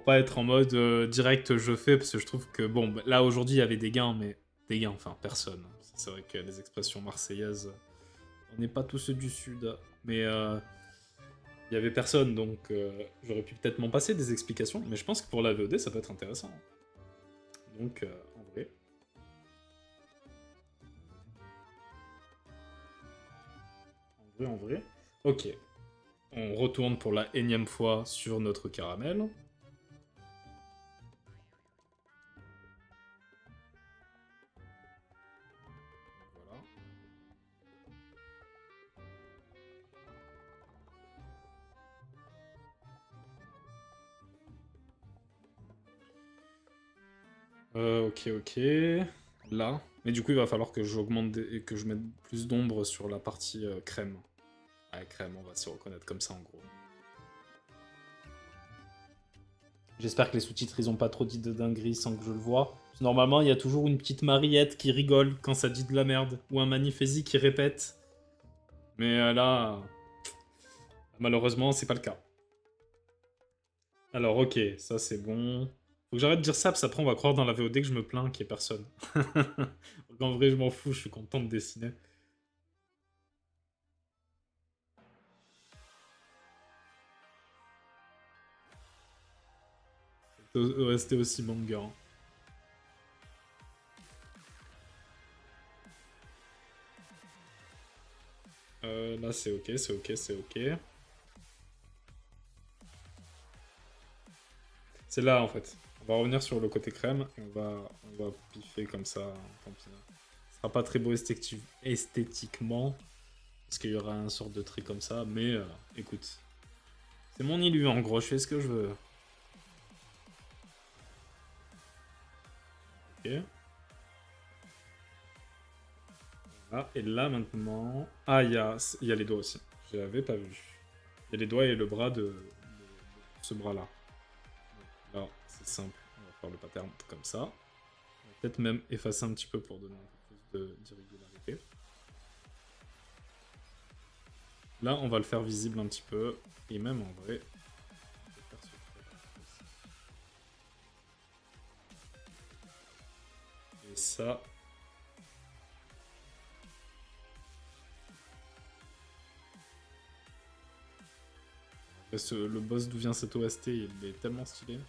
être en mode direct je fais, parce que je trouve que, bon, bah, là aujourd'hui il y avait des gains, mais des gains, enfin personne. C'est vrai que les expressions marseillaises, on n'est pas tous ceux du sud, mais il y avait personne, donc j'aurais pu peut-être m'en passer des explications, mais je pense que pour la VOD ça peut être intéressant. Donc en vrai. En vrai. Ok. On retourne pour la énième fois sur notre caramel. Voilà. Ok. Là. Mais du coup, il va falloir que j'augmente et que je mette plus d'ombre sur la partie crème. Ouais, crème, on va se reconnaître comme ça en gros. J'espère que les sous-titres ils ont pas trop dit de dingueries sans que je le vois. Normalement, il y a toujours une petite Mariette qui rigole quand ça dit de la merde, ou un Manifesi qui répète. Mais là, malheureusement, c'est pas le cas. Alors, ok, ça c'est bon. Faut que j'arrête de dire ça, parce qu'après on va croire dans la VOD que je me plains qu'il y ait personne. En vrai, je m'en fous, je suis content de dessiner. Rester aussi manga. Hein. Là, c'est ok. C'est là, en fait. On va revenir sur le côté crème, et on va piffer comme ça, tant pis. Ce sera pas très beau esthétiquement, parce qu'il y aura un sort de trait comme ça, mais écoute. C'est mon illu, en gros, je fais ce que je veux. Ok. Voilà. Et là, maintenant... Ah, il y a les doigts aussi. Je l'avais pas vu. Il y a les doigts et le bras de ce bras-là. Là, c'est simple. On va faire le pattern comme ça. On va peut-être même effacer un petit peu pour donner un peu plus d'irrégularité. Là, on va le faire visible un petit peu. Et même en vrai, on peut faire ce truc aussi. Et ça... le boss d'où vient cet OST, il est tellement stylé.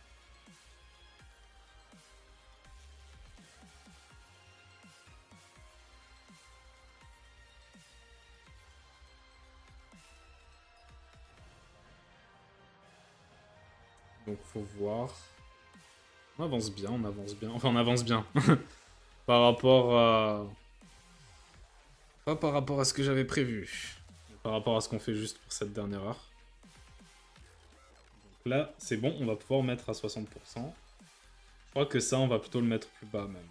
Donc faut voir. On avance bien, on avance bien. Enfin, on avance bien. Par rapport à... Pas par rapport à ce que j'avais prévu. Mais par rapport à ce qu'on fait juste pour cette dernière heure. Donc là, c'est bon, on va pouvoir mettre à 60%. Je crois que ça, on va plutôt le mettre plus bas même.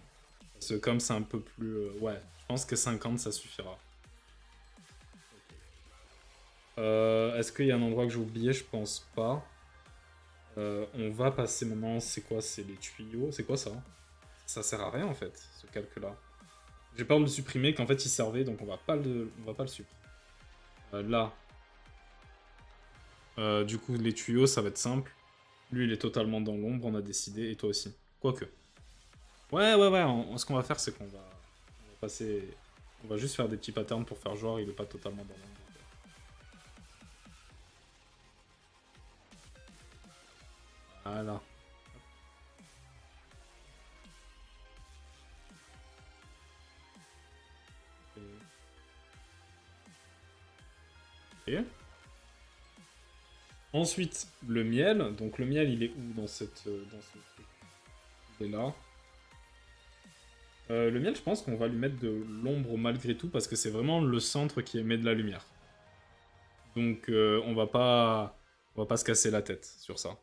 Parce que comme c'est un peu plus... ouais, je pense que 50, ça suffira. Est-ce qu'il y a un endroit que j'ai oublié? Je pense pas. On va passer maintenant... C'est quoi? C'est les tuyaux? C'est quoi ça? Ça sert à rien en fait, ce calque-là. J'ai peur de le supprimer, qu'en fait il servait, donc on va pas le supprimer. Là. Du coup, les tuyaux, ça va être simple. Lui, il est totalement dans l'ombre, on a décidé, et toi aussi. Quoique. Ouais, ce qu'on va faire, c'est qu'on va passer... On va juste faire des petits patterns pour faire genre, il est pas totalement dans l'ombre. Voilà. Et... Ensuite, le miel. Donc le miel, il est où dans ce truc? Il est là. Le miel, je pense qu'on va lui mettre de l'ombre malgré tout, parce que c'est vraiment le centre qui émet de la lumière. Donc on va pas se casser la tête sur ça.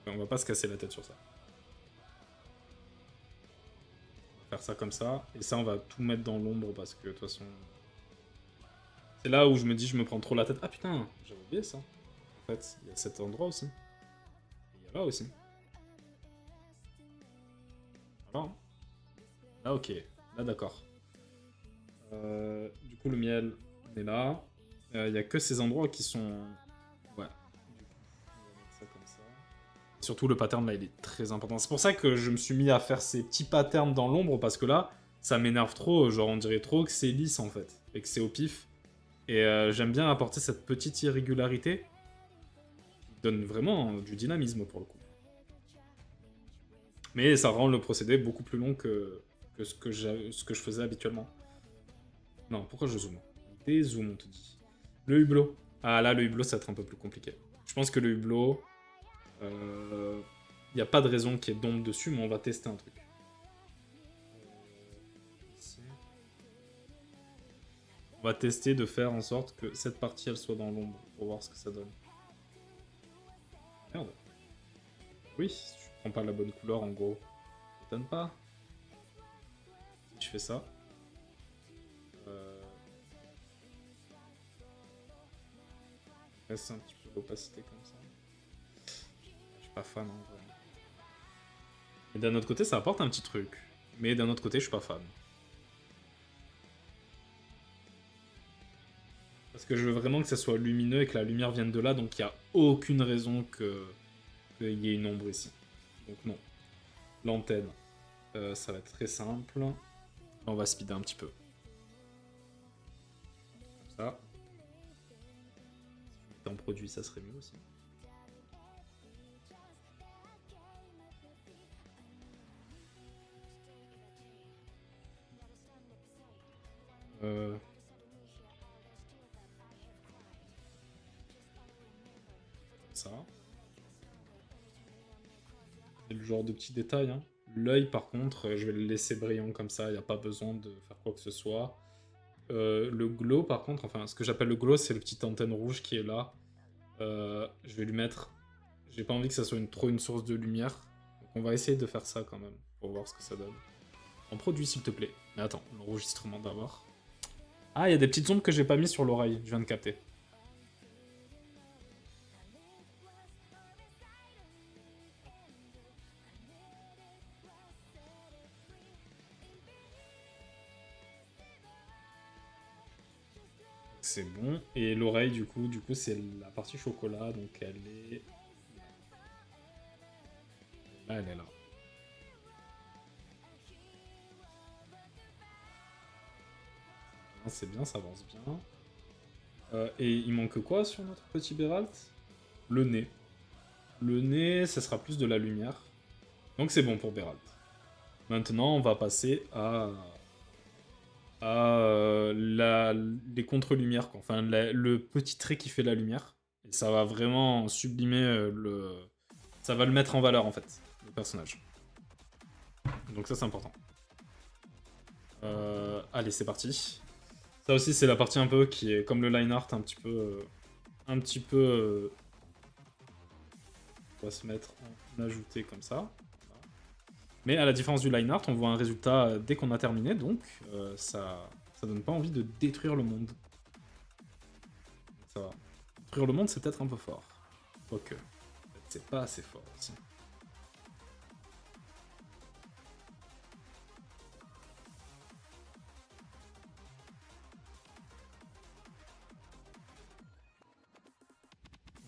On va pas se casser la tête sur ça. On va faire ça comme ça. Et ça, on va tout mettre dans l'ombre, parce que de toute façon... C'est là où je me dis, je me prends trop la tête. Ah putain, j'avais oublié ça. En fait, il y a cet endroit aussi. Et il y a là aussi. Voilà. Là, ok. Là, d'accord. Du coup, le miel, on est là. Il n'y a que ces endroits qui sont... Ouais. Du coup, on va mettre ça comme ça. Surtout, le pattern, là, il est très important. C'est pour ça que je me suis mis à faire ces petits patterns dans l'ombre, parce que là, ça m'énerve trop. Genre, on dirait trop que c'est lisse, en fait. Et que c'est au pif. Et j'aime bien apporter cette petite irrégularité. Qui donne vraiment du dynamisme, pour le coup. Mais ça rend le procédé beaucoup plus long que ce que je faisais habituellement. Non, pourquoi je zoome? Dézoom, on te dit. Le hublot. Ah là, le hublot, ça va être un peu plus compliqué. Je pense que le hublot... Il n'y a pas de raison qu'il y ait d'ombre dessus, mais on va tester un truc. Ici. On va tester de faire en sorte que cette partie, elle soit dans l'ombre, pour voir ce que ça donne. Merde. Oui, si tu prends pas la bonne couleur, en gros. Ça t'étonne pas. Si je fais ça... Reste un petit peu d'opacité comme ça. Je suis pas fan en vrai. Et d'un autre côté, ça apporte un petit truc. Mais d'un autre côté, je suis pas fan. Parce que je veux vraiment que ça soit lumineux et que la lumière vienne de là, donc il n'y a aucune raison qu'il y ait une ombre ici. Donc non. L'antenne, ça va être très simple. On va speeder un petit peu. Comme ça. Si on mettait en produit, ça serait mieux aussi. Ça. C'est le genre de petits détails. Hein. L'œil, par contre, je vais le laisser brillant comme ça. Il n'y a pas besoin de faire quoi que ce soit. Le glow, par contre, enfin, ce que j'appelle le glow, c'est le petit antenne rouge qui est là. Je vais lui mettre... J'ai pas envie que ça soit trop une source de lumière. Donc on va essayer de faire ça quand même, pour voir ce que ça donne. En produit, s'il te plaît. Mais attends, l'enregistrement d'abord. Ah, il y a des petites ombres que j'ai pas mis sur l'oreille, je viens de capter. C'est bon. Et l'oreille, du coup, c'est la partie chocolat, donc elle est... Là, elle est là. Ah, c'est bien, ça avance bien. Et il manque quoi sur notre petit Béralt? Le nez. Le nez, ça sera plus de la lumière. Donc c'est bon pour Béralt. Maintenant, on va passer à les contre-lumières, quoi. Enfin, le petit trait qui fait la lumière. Et ça va vraiment sublimer Ça va le mettre en valeur, en fait, le personnage. Donc ça, c'est important. Allez, c'est parti. Ça aussi, c'est la partie un peu qui est comme le line art, un petit peu... on va se mettre en ajouté comme ça. Mais à la différence du line art, on voit un résultat dès qu'on a terminé, donc ça donne pas envie de détruire le monde. Ça va. Détruire le monde, c'est peut-être un peu fort. Quoique, c'est pas assez fort aussi.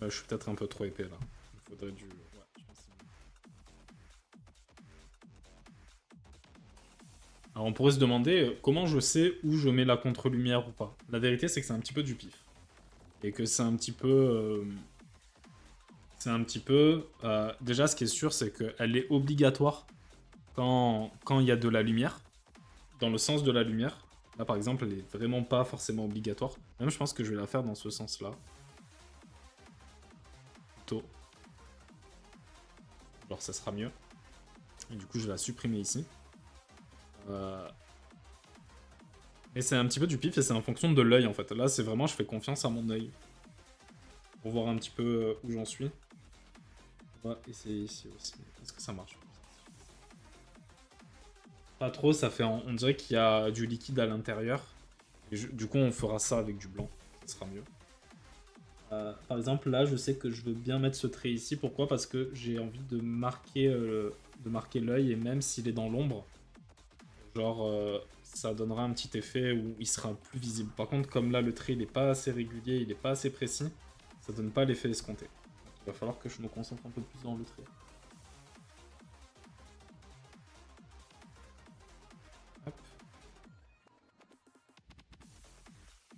Je suis peut-être un peu trop épais là. Il faudrait du... Ouais, je pense que c'est mieux. Alors on pourrait se demander comment je sais où je mets la contre-lumière ou pas. La vérité, c'est que c'est un petit peu du pif. Et que c'est un petit peu... déjà, ce qui est sûr, c'est qu'elle est obligatoire quand il y a de la lumière, dans le sens de la lumière. Là, par exemple, elle est vraiment pas forcément obligatoire. Même, je pense que je vais la faire dans ce sens-là. Plutôt. Alors, ça sera mieux. Et du coup, je vais la supprimer ici. Et c'est un petit peu du pif et c'est en fonction de l'œil, en fait. Là, c'est vraiment, je fais confiance à mon œil. Pour voir un petit peu où j'en suis. On va essayer ici aussi. Est-ce que ça marche? Pas trop, ça fait... On dirait qu'il y a du liquide à l'intérieur. Du coup, on fera ça avec du blanc. Ça sera mieux. Par exemple, là, je sais que je veux bien mettre ce trait ici. Pourquoi? Parce que j'ai envie de marquer l'œil, et même s'il est dans l'ombre, genre, ça donnera un petit effet où il sera plus visible. Par contre, comme là, le trait, il est pas assez régulier, il est pas assez précis, ça donne pas l'effet escompté. Donc, il va falloir que je me concentre un peu plus dans le trait. Hop.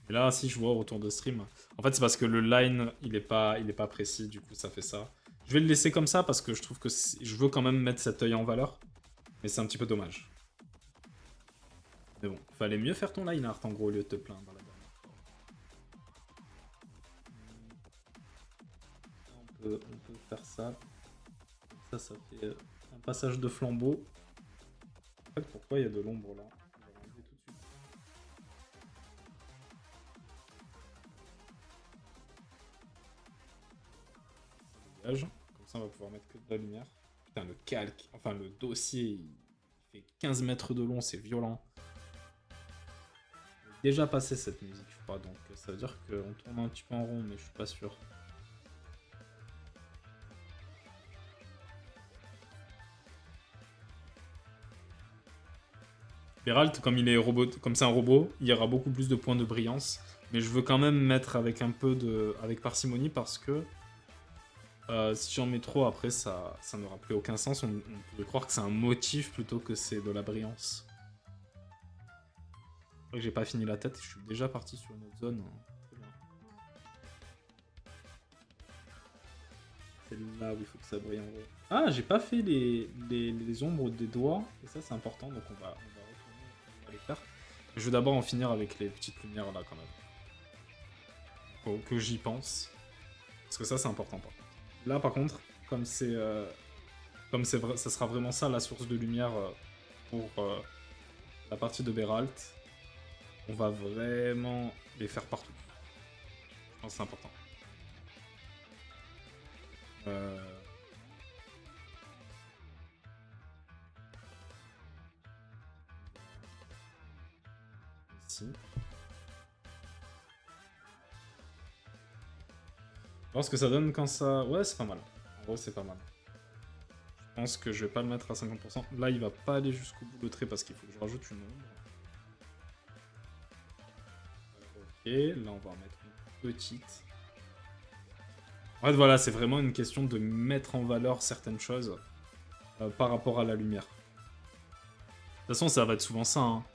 Et là, si je vois au retour de stream, en fait, c'est parce que le line, il est pas précis, du coup, ça fait ça. Je vais le laisser comme ça parce que je trouve que je veux quand même mettre cet œil en valeur, mais c'est un petit peu dommage. Mais bon, fallait mieux faire ton line art en gros au lieu de te plaindre la dernière fois. On peut faire ça. Ça fait un passage de flambeau. En fait, pourquoi il y a de l'ombre là? On va l'enlever tout de suite. Ça dégage. Comme ça, on va pouvoir mettre que de la lumière. Putain, le calque, enfin le dossier, il fait 15 mètres de long, c'est violent. J'ai déjà passé cette musique, je crois, donc ça veut dire qu'on tourne un petit peu en rond, mais je suis pas sûr. Beralt, comme il est robot, comme c'est un robot, il y aura beaucoup plus de points de brillance. Mais je veux quand même mettre avec un peu avec parcimonie parce que si j'en mets trop après, ça n'aura plus aucun sens. On pourrait croire que c'est un motif plutôt que c'est de la brillance. C'est vrai que j'ai pas fini la tête, je suis déjà parti sur une autre zone. Très bien. C'est là où il faut que ça brille en gros. Ah, j'ai pas fait les ombres des doigts, et ça c'est important, donc on va retourner, on va les faire. Je veux d'abord en finir avec les petites lumières là quand même. Faut que j'y pense. Parce que ça c'est important par contre. Là par contre, ça sera vraiment ça la source de lumière pour la partie de Beralt, on va vraiment les faire partout. Je pense que c'est important. Ici. voir ce que ça donne quand ça... Ouais, c'est pas mal. En gros, c'est pas mal. Je pense que je vais pas le mettre à 50%. Là, il va pas aller jusqu'au bout de trait parce qu'il faut que je rajoute une ombre. Ok, là, on va en mettre une petite. En fait, voilà, c'est vraiment une question de mettre en valeur certaines choses par rapport à la lumière. De toute façon, ça va être souvent ça, hein.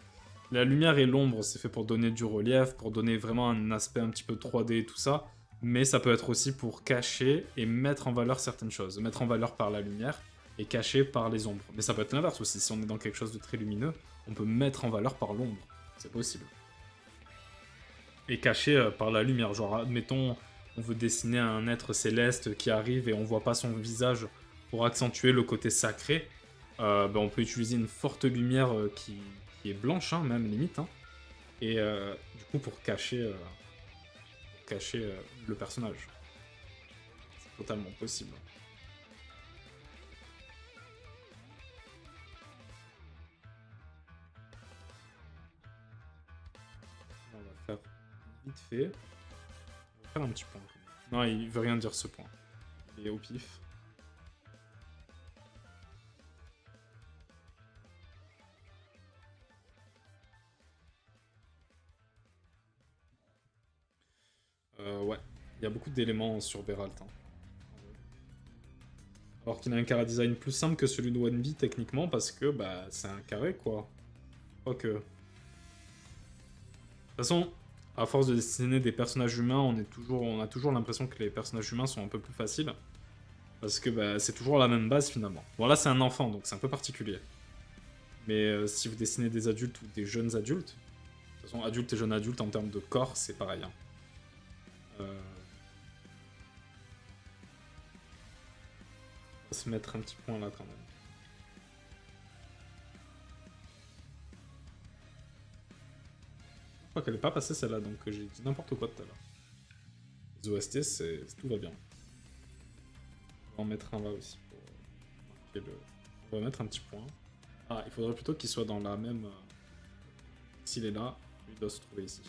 La lumière et l'ombre, c'est fait pour donner du relief, pour donner vraiment un aspect un petit peu 3D et tout ça. Mais ça peut être aussi pour cacher et mettre en valeur certaines choses. Mettre en valeur par la lumière et cacher par les ombres. Mais ça peut être l'inverse aussi. Si on est dans quelque chose de très lumineux, on peut mettre en valeur par l'ombre. C'est possible. Et cacher par la lumière. Genre, admettons, on veut dessiner un être céleste qui arrive et on voit pas son visage pour accentuer le côté sacré. Ben on peut utiliser une forte lumière qui est blanche, hein, même limite. Hein, et du coup, pour cacher le personnage. C'est totalement possible. On va faire vite fait. On va faire un petit point. Non, il veut rien dire ce point. Il est au pif. Ouais, il y a beaucoup d'éléments sur Beralt. Hein. Alors qu'il a un chara design plus simple que celui de 1B techniquement parce que bah c'est un carré quoi. Quoique. De toute façon, à force de dessiner des personnages humains, on a toujours l'impression que les personnages humains sont un peu plus faciles. Parce que bah, c'est toujours la même base finalement. Bon là c'est un enfant donc c'est un peu particulier. Mais si vous dessinez des adultes ou des jeunes adultes, de toute façon adultes et jeunes adultes en termes de corps c'est pareil. Hein. On va se mettre un petit point là quand même. Je crois qu'elle est pas passée celle-là donc j'ai dit n'importe quoi tout à l'heure. Les OST tout va bien. On va en mettre un là aussi pour marquer le... On va mettre un petit point. Ah, il faudrait plutôt qu'il soit dans la même... S'il est là, il doit se trouver ici.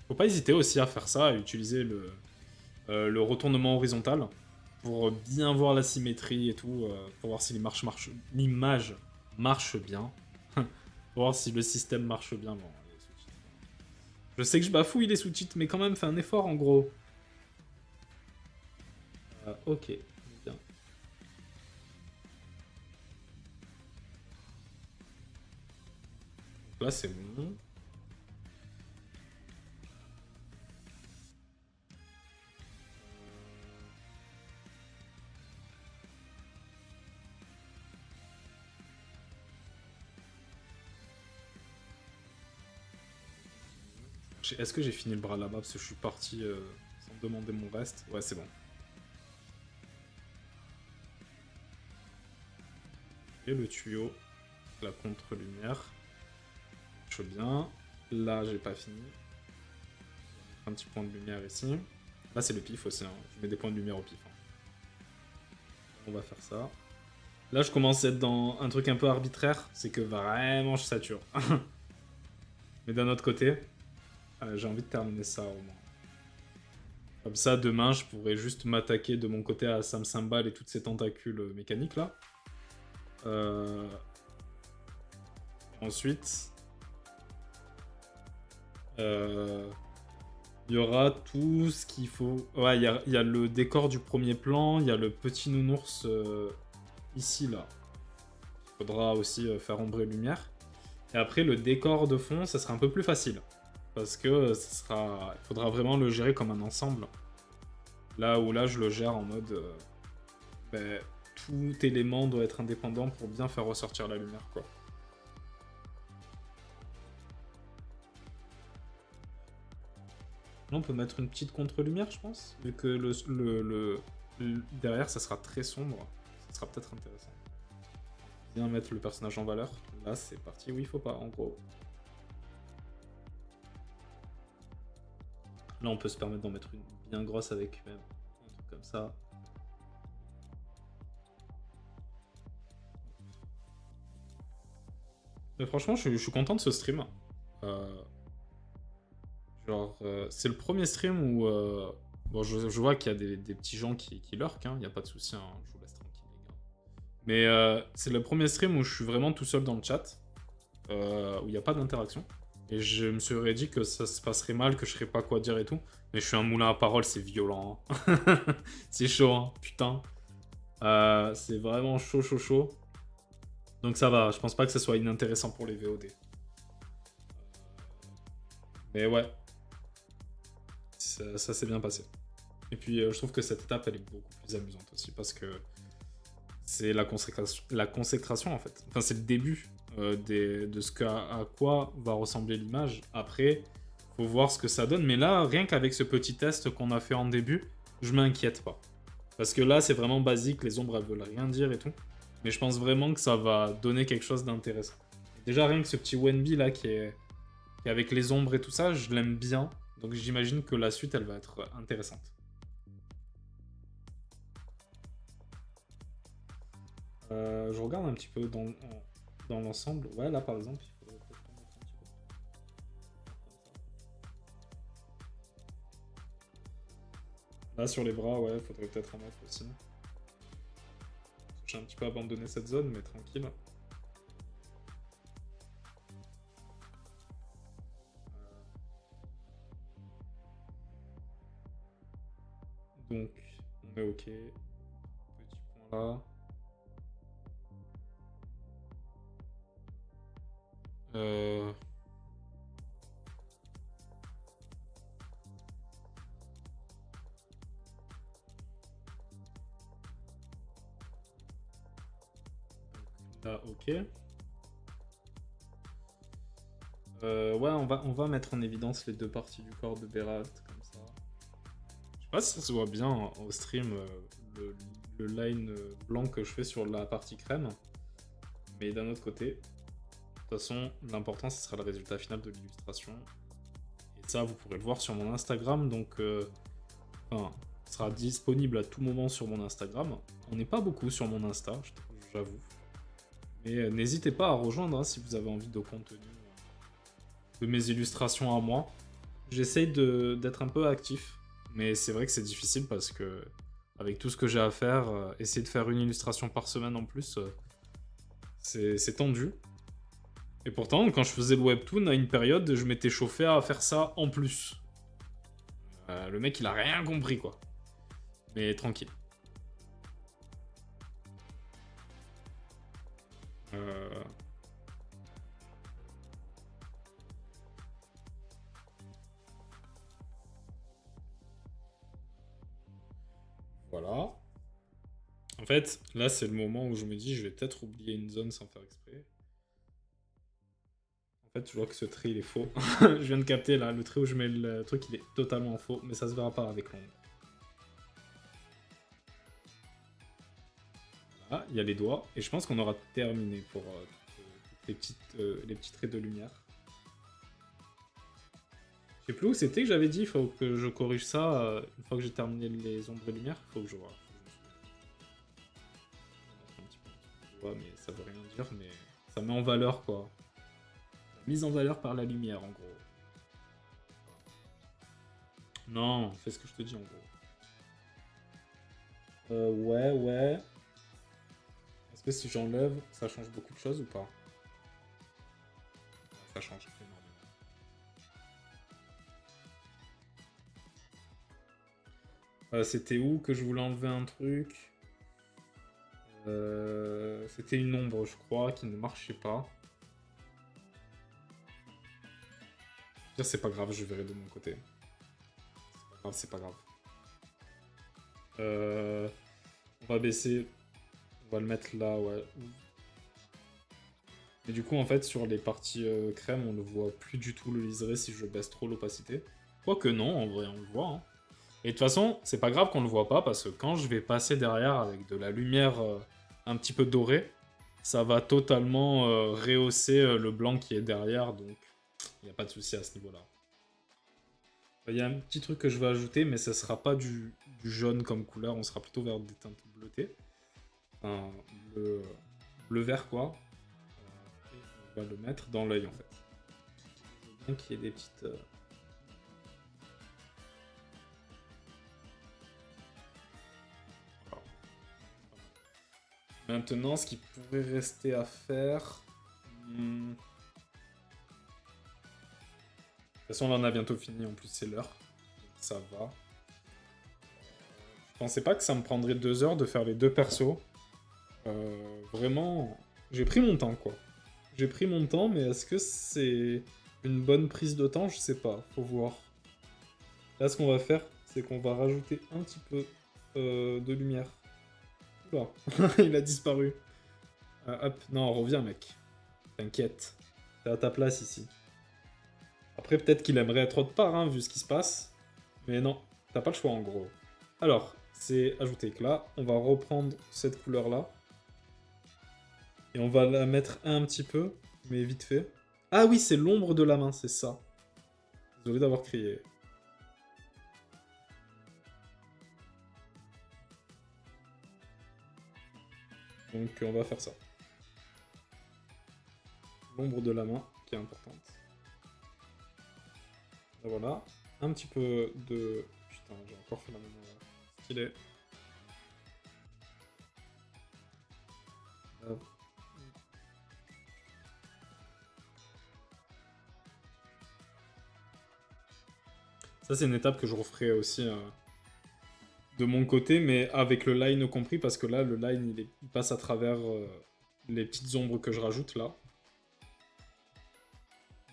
Faut pas hésiter aussi à faire ça, à utiliser le retournement horizontal pour bien voir la symétrie et tout, pour voir si l'image marche bien. Pour voir si le système marche bien. Bon, les sous-titres. Je sais que je bafouille les sous-titres, mais quand même, fais un effort en gros. Ok, bien. Donc là, c'est bon. Est-ce que j'ai fini le bras là-bas parce que je suis parti sans demander mon reste? Ouais, c'est bon. Et le tuyau, la contre-lumière. Marche bien. Là, j'ai pas fini. Un petit point de lumière ici. Là, c'est le pif aussi. Hein. Je mets des points de lumière au pif. Hein. On va faire ça. Là, je commence à être dans un truc un peu arbitraire. C'est que vraiment, je sature. Mais d'un autre côté, j'ai envie de terminer ça au moins. Comme ça, demain, je pourrais juste m'attaquer de mon côté à Sam Cymbal et toutes ces tentacules mécaniques là. Ensuite, il y aura tout ce qu'il faut. Ouais, il y a le décor du premier plan, il y a le petit nounours ici là. Il faudra aussi faire ombre et lumière. Et après, le décor de fond, ça sera un peu plus facile. Parce que il faudra vraiment le gérer comme un ensemble. Là où là, je le gère en mode... ben, tout élément doit être indépendant pour bien faire ressortir la lumière, quoi. Là, on peut mettre une petite contre-lumière, je pense. Vu que derrière, ça sera très sombre. Ça sera peut-être intéressant. Bien mettre le personnage en valeur. Là, c'est parti où il faut pas, en gros. Là, on peut se permettre d'en mettre une bien grosse avec même un truc comme ça. Mais franchement, je suis content de ce stream. Genre, c'est le premier stream où Bon, je vois qu'il y a des petits gens qui lurk, hein, y a pas de souci, hein, je vous laisse tranquille, les gars. Mais c'est le premier stream où je suis vraiment tout seul dans le chat, où il n'y a pas d'interaction. Et je me serais dit que ça se passerait mal, que je serais pas quoi dire et tout. Mais je suis un moulin à parole, c'est violent, hein. C'est chaud, hein, putain. C'est vraiment chaud, chaud, chaud. Donc ça va, je pense pas que ce soit inintéressant pour les VOD. Mais ouais, ça s'est bien passé. Et puis je trouve que cette étape, elle est beaucoup plus amusante aussi, parce que c'est la consécration en fait. Enfin, c'est le début de ce à quoi va ressembler l'image. Après, faut voir ce que ça donne. Mais là, rien qu'avec ce petit test qu'on a fait en début, je m'inquiète pas. Parce que là, c'est vraiment basique, les ombres, elles veulent rien dire et tout. Mais je pense vraiment que ça va donner quelque chose d'intéressant. Déjà, rien que ce petit Wenby là qui est avec les ombres et tout ça, je l'aime bien. Donc j'imagine que la suite, elle va être intéressante. Je regarde un petit peu dans l'ensemble. Ouais, là par exemple, il faudrait peut-être mettre un petit peu. Là sur les bras, ouais, faudrait peut-être en mettre aussi. J'ai un petit peu abandonné cette zone, mais tranquille. Donc, on est ok. Petit point là. Là, ok. Ouais, on va mettre en évidence les deux parties du corps de Berat, comme ça. Je sais pas si ça se voit bien au stream, le line blanc que je fais sur la partie crème. Mais d'un autre côté, de toute façon, l'important, ce sera le résultat final de l'illustration. Et ça, vous pourrez le voir sur mon Instagram, donc... Enfin, sera disponible à tout moment sur mon Instagram. On n'est pas beaucoup sur mon Insta, j'avoue. Mais n'hésitez pas à rejoindre hein, si vous avez envie de contenu de mes illustrations à moi. J'essaye d'être un peu actif, mais c'est vrai que c'est difficile parce que avec tout ce que j'ai à faire, essayer de faire une illustration par semaine en plus, c'est tendu. Et pourtant, quand je faisais le webtoon, à une période, je m'étais chauffé à faire ça en plus. Le mec, il a rien compris, quoi. Mais tranquille. Voilà. En fait, là, c'est le moment où je me dis, je vais peut-être oublier une zone sans faire exprès. En fait, je vois que ce trait, il est faux. Je viens de capter, là, le trait où je mets le truc, il est totalement faux, mais ça se verra pas avec l'ongle. Là, il y a les doigts, et je pense qu'on aura terminé pour les petits traits de lumière. Je sais plus où c'était que j'avais dit, il faut que je corrige ça une fois que j'ai terminé les ombres et lumière. Il faut que je vois. Un petit peu, mais ça veut rien dire, mais ça met en valeur quoi. Mise en valeur par la lumière en gros. Non, fais ce que je te dis en gros. Ouais, ouais. Est-ce que si j'enlève, ça change beaucoup de choses ou pas? Ça change énormément. C'était où que je voulais enlever un truc? C'était une ombre, je crois, qui ne marchait pas. C'est pas grave, je verrai de mon côté. C'est pas grave, c'est pas grave. On va baisser. On va le mettre là, ouais. Et du coup, en fait, sur les parties crème, on ne voit plus du tout le liseré si je baisse trop l'opacité. Quoique non, en vrai, on le voit. Hein. Et de toute façon, c'est pas grave qu'on le voit pas, parce que quand je vais passer derrière avec de la lumière un petit peu dorée, ça va totalement rehausser le blanc qui est derrière, donc il n'y a pas de souci à ce niveau-là. Il y a un petit truc que je vais ajouter, mais ça sera pas du jaune comme couleur, on sera plutôt vers des teintes bleutées. Enfin, bleu-vert quoi. Et on va le mettre dans l'œil en fait. Il faut bien qu'il y ait des petites... Maintenant, ce qui pourrait rester à faire... De toute façon, là, on a bientôt fini. En plus, c'est l'heure. Donc, ça va. Je pensais pas que ça me prendrait 2 heures de faire les deux persos. Vraiment, j'ai pris mon temps, quoi. J'ai pris mon temps, mais est-ce que c'est une bonne prise de temps? Je sais pas, faut voir. Là, ce qu'on va faire, c'est qu'on va rajouter un petit peu de lumière. Oula, il a disparu. Hop, non, reviens, mec. T'inquiète, t'es à ta place ici. Après, peut-être qu'il aimerait être autre part, hein, vu ce qui se passe. Mais non, t'as pas le choix, en gros. Alors, c'est ajouter éclat. On va reprendre cette couleur-là. Et on va la mettre un petit peu, mais vite fait. Ah oui, c'est l'ombre de la main, c'est ça. Désolé d'avoir crié. Donc on va faire ça. L'ombre de la main, qui est importante. Et voilà. Un petit peu de... Putain, j'ai encore fait la même stylé. Ça, c'est une étape que je referai aussi de mon côté, mais avec le line compris, parce que là, le line, il passe à travers les petites ombres que je rajoute, là.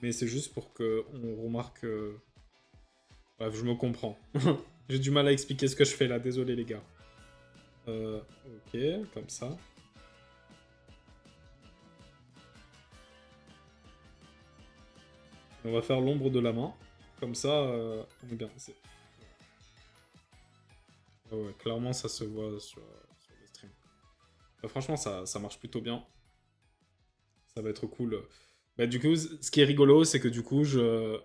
Mais c'est juste pour qu'on remarque... Bref, je me comprends. J'ai du mal à expliquer ce que je fais là, désolé les gars. Ok, comme ça. On va faire l'ombre de la main. Comme ça, on est bien. Ouais, clairement, ça se voit sur le stream. Franchement, ça marche plutôt bien. Ça va être cool. Bah, du coup, ce qui est rigolo, c'est que du coup, je...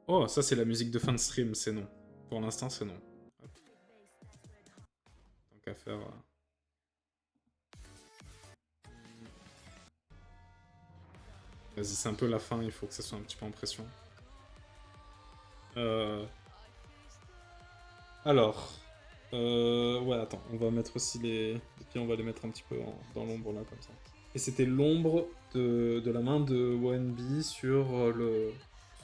Oh, ça, c'est la musique de fin de stream, c'est non. Pour l'instant, c'est non. Hop. Tant qu'à faire... Vas-y, c'est un peu la fin, il faut que ça soit un petit peu en pression. Alors... Ouais, attends, on va mettre aussi les pieds, on va les mettre un petit peu dans l'ombre, là, comme ça. Et c'était l'ombre de la main de ONB sur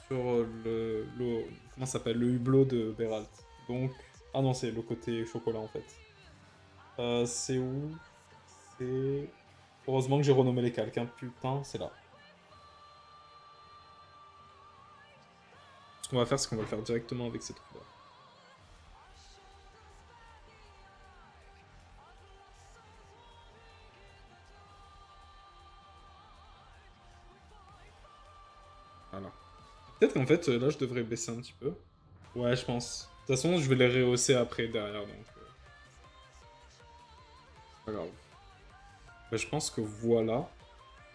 comment ça s'appelle, le hublot de Beralt. Donc, ah non, c'est le côté chocolat en fait. C'est où? C'est... Heureusement que j'ai renommé les calques, hein. Putain, c'est là. Ce qu'on va faire, c'est qu'on va le faire directement avec cette couleur. Voilà. Peut-être qu'en fait, là, je devrais baisser un petit peu. Ouais, je pense. De toute façon, je vais les rehausser après, derrière, donc... Pas grave. Bah, je pense que voilà.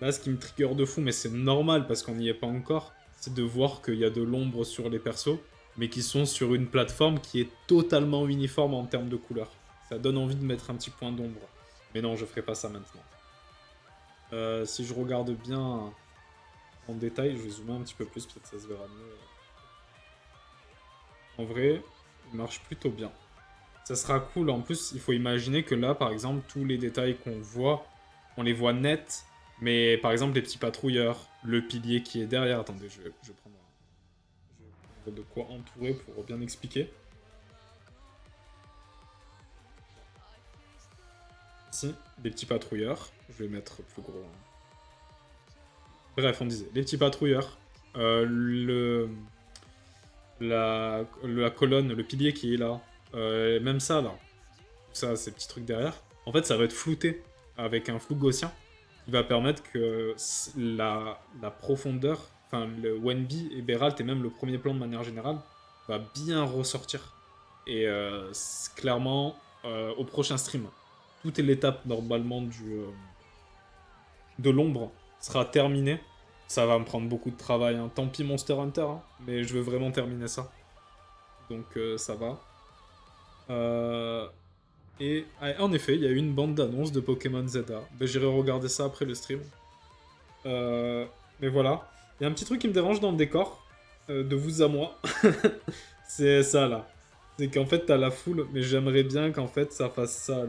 Là, ce qui me trigger de fou, mais c'est normal parce qu'on n'y est pas encore, c'est de voir qu'il y a de l'ombre sur les persos, mais qui sont sur une plateforme qui est totalement uniforme en termes de couleur. Ça donne envie de mettre un petit point d'ombre. Mais non, je ferai pas ça maintenant. Si je regarde bien en détail, je vais zoomer un petit peu plus, peut-être ça se verra mieux. En vrai, il marche plutôt bien. Ça sera cool. En plus, il faut imaginer que là, par exemple, tous les détails qu'on voit, on les voit nets. Mais par exemple, les petits patrouilleurs, le pilier qui est derrière. Attendez, je vais prendre de quoi entourer pour bien expliquer. Ici, les petits patrouilleurs. Je vais mettre plus gros. Bref, on disait, les petits patrouilleurs. La colonne, le pilier qui est là. Même ça, là. Ça, ces petits trucs derrière. En fait, ça va être flouté avec un flou gaussien qui va permettre que la profondeur, enfin le Wenbi et Beralt et même le premier plan de manière générale, va bien ressortir. Et clairement, au prochain stream, toute l'étape normalement de l'ombre sera terminée. Ça va me prendre beaucoup de travail, hein. Tant pis Monster Hunter, hein, mais je veux vraiment terminer ça. Donc ça va. Et en effet, il y a eu une bande d'annonces de Pokémon Zelda. Ben, j'irai regarder ça après le stream. Mais voilà. Il y a un petit truc qui me dérange dans le décor, de vous à moi. C'est ça là. C'est qu'en fait, t'as la foule, mais j'aimerais bien qu'en fait ça fasse ça.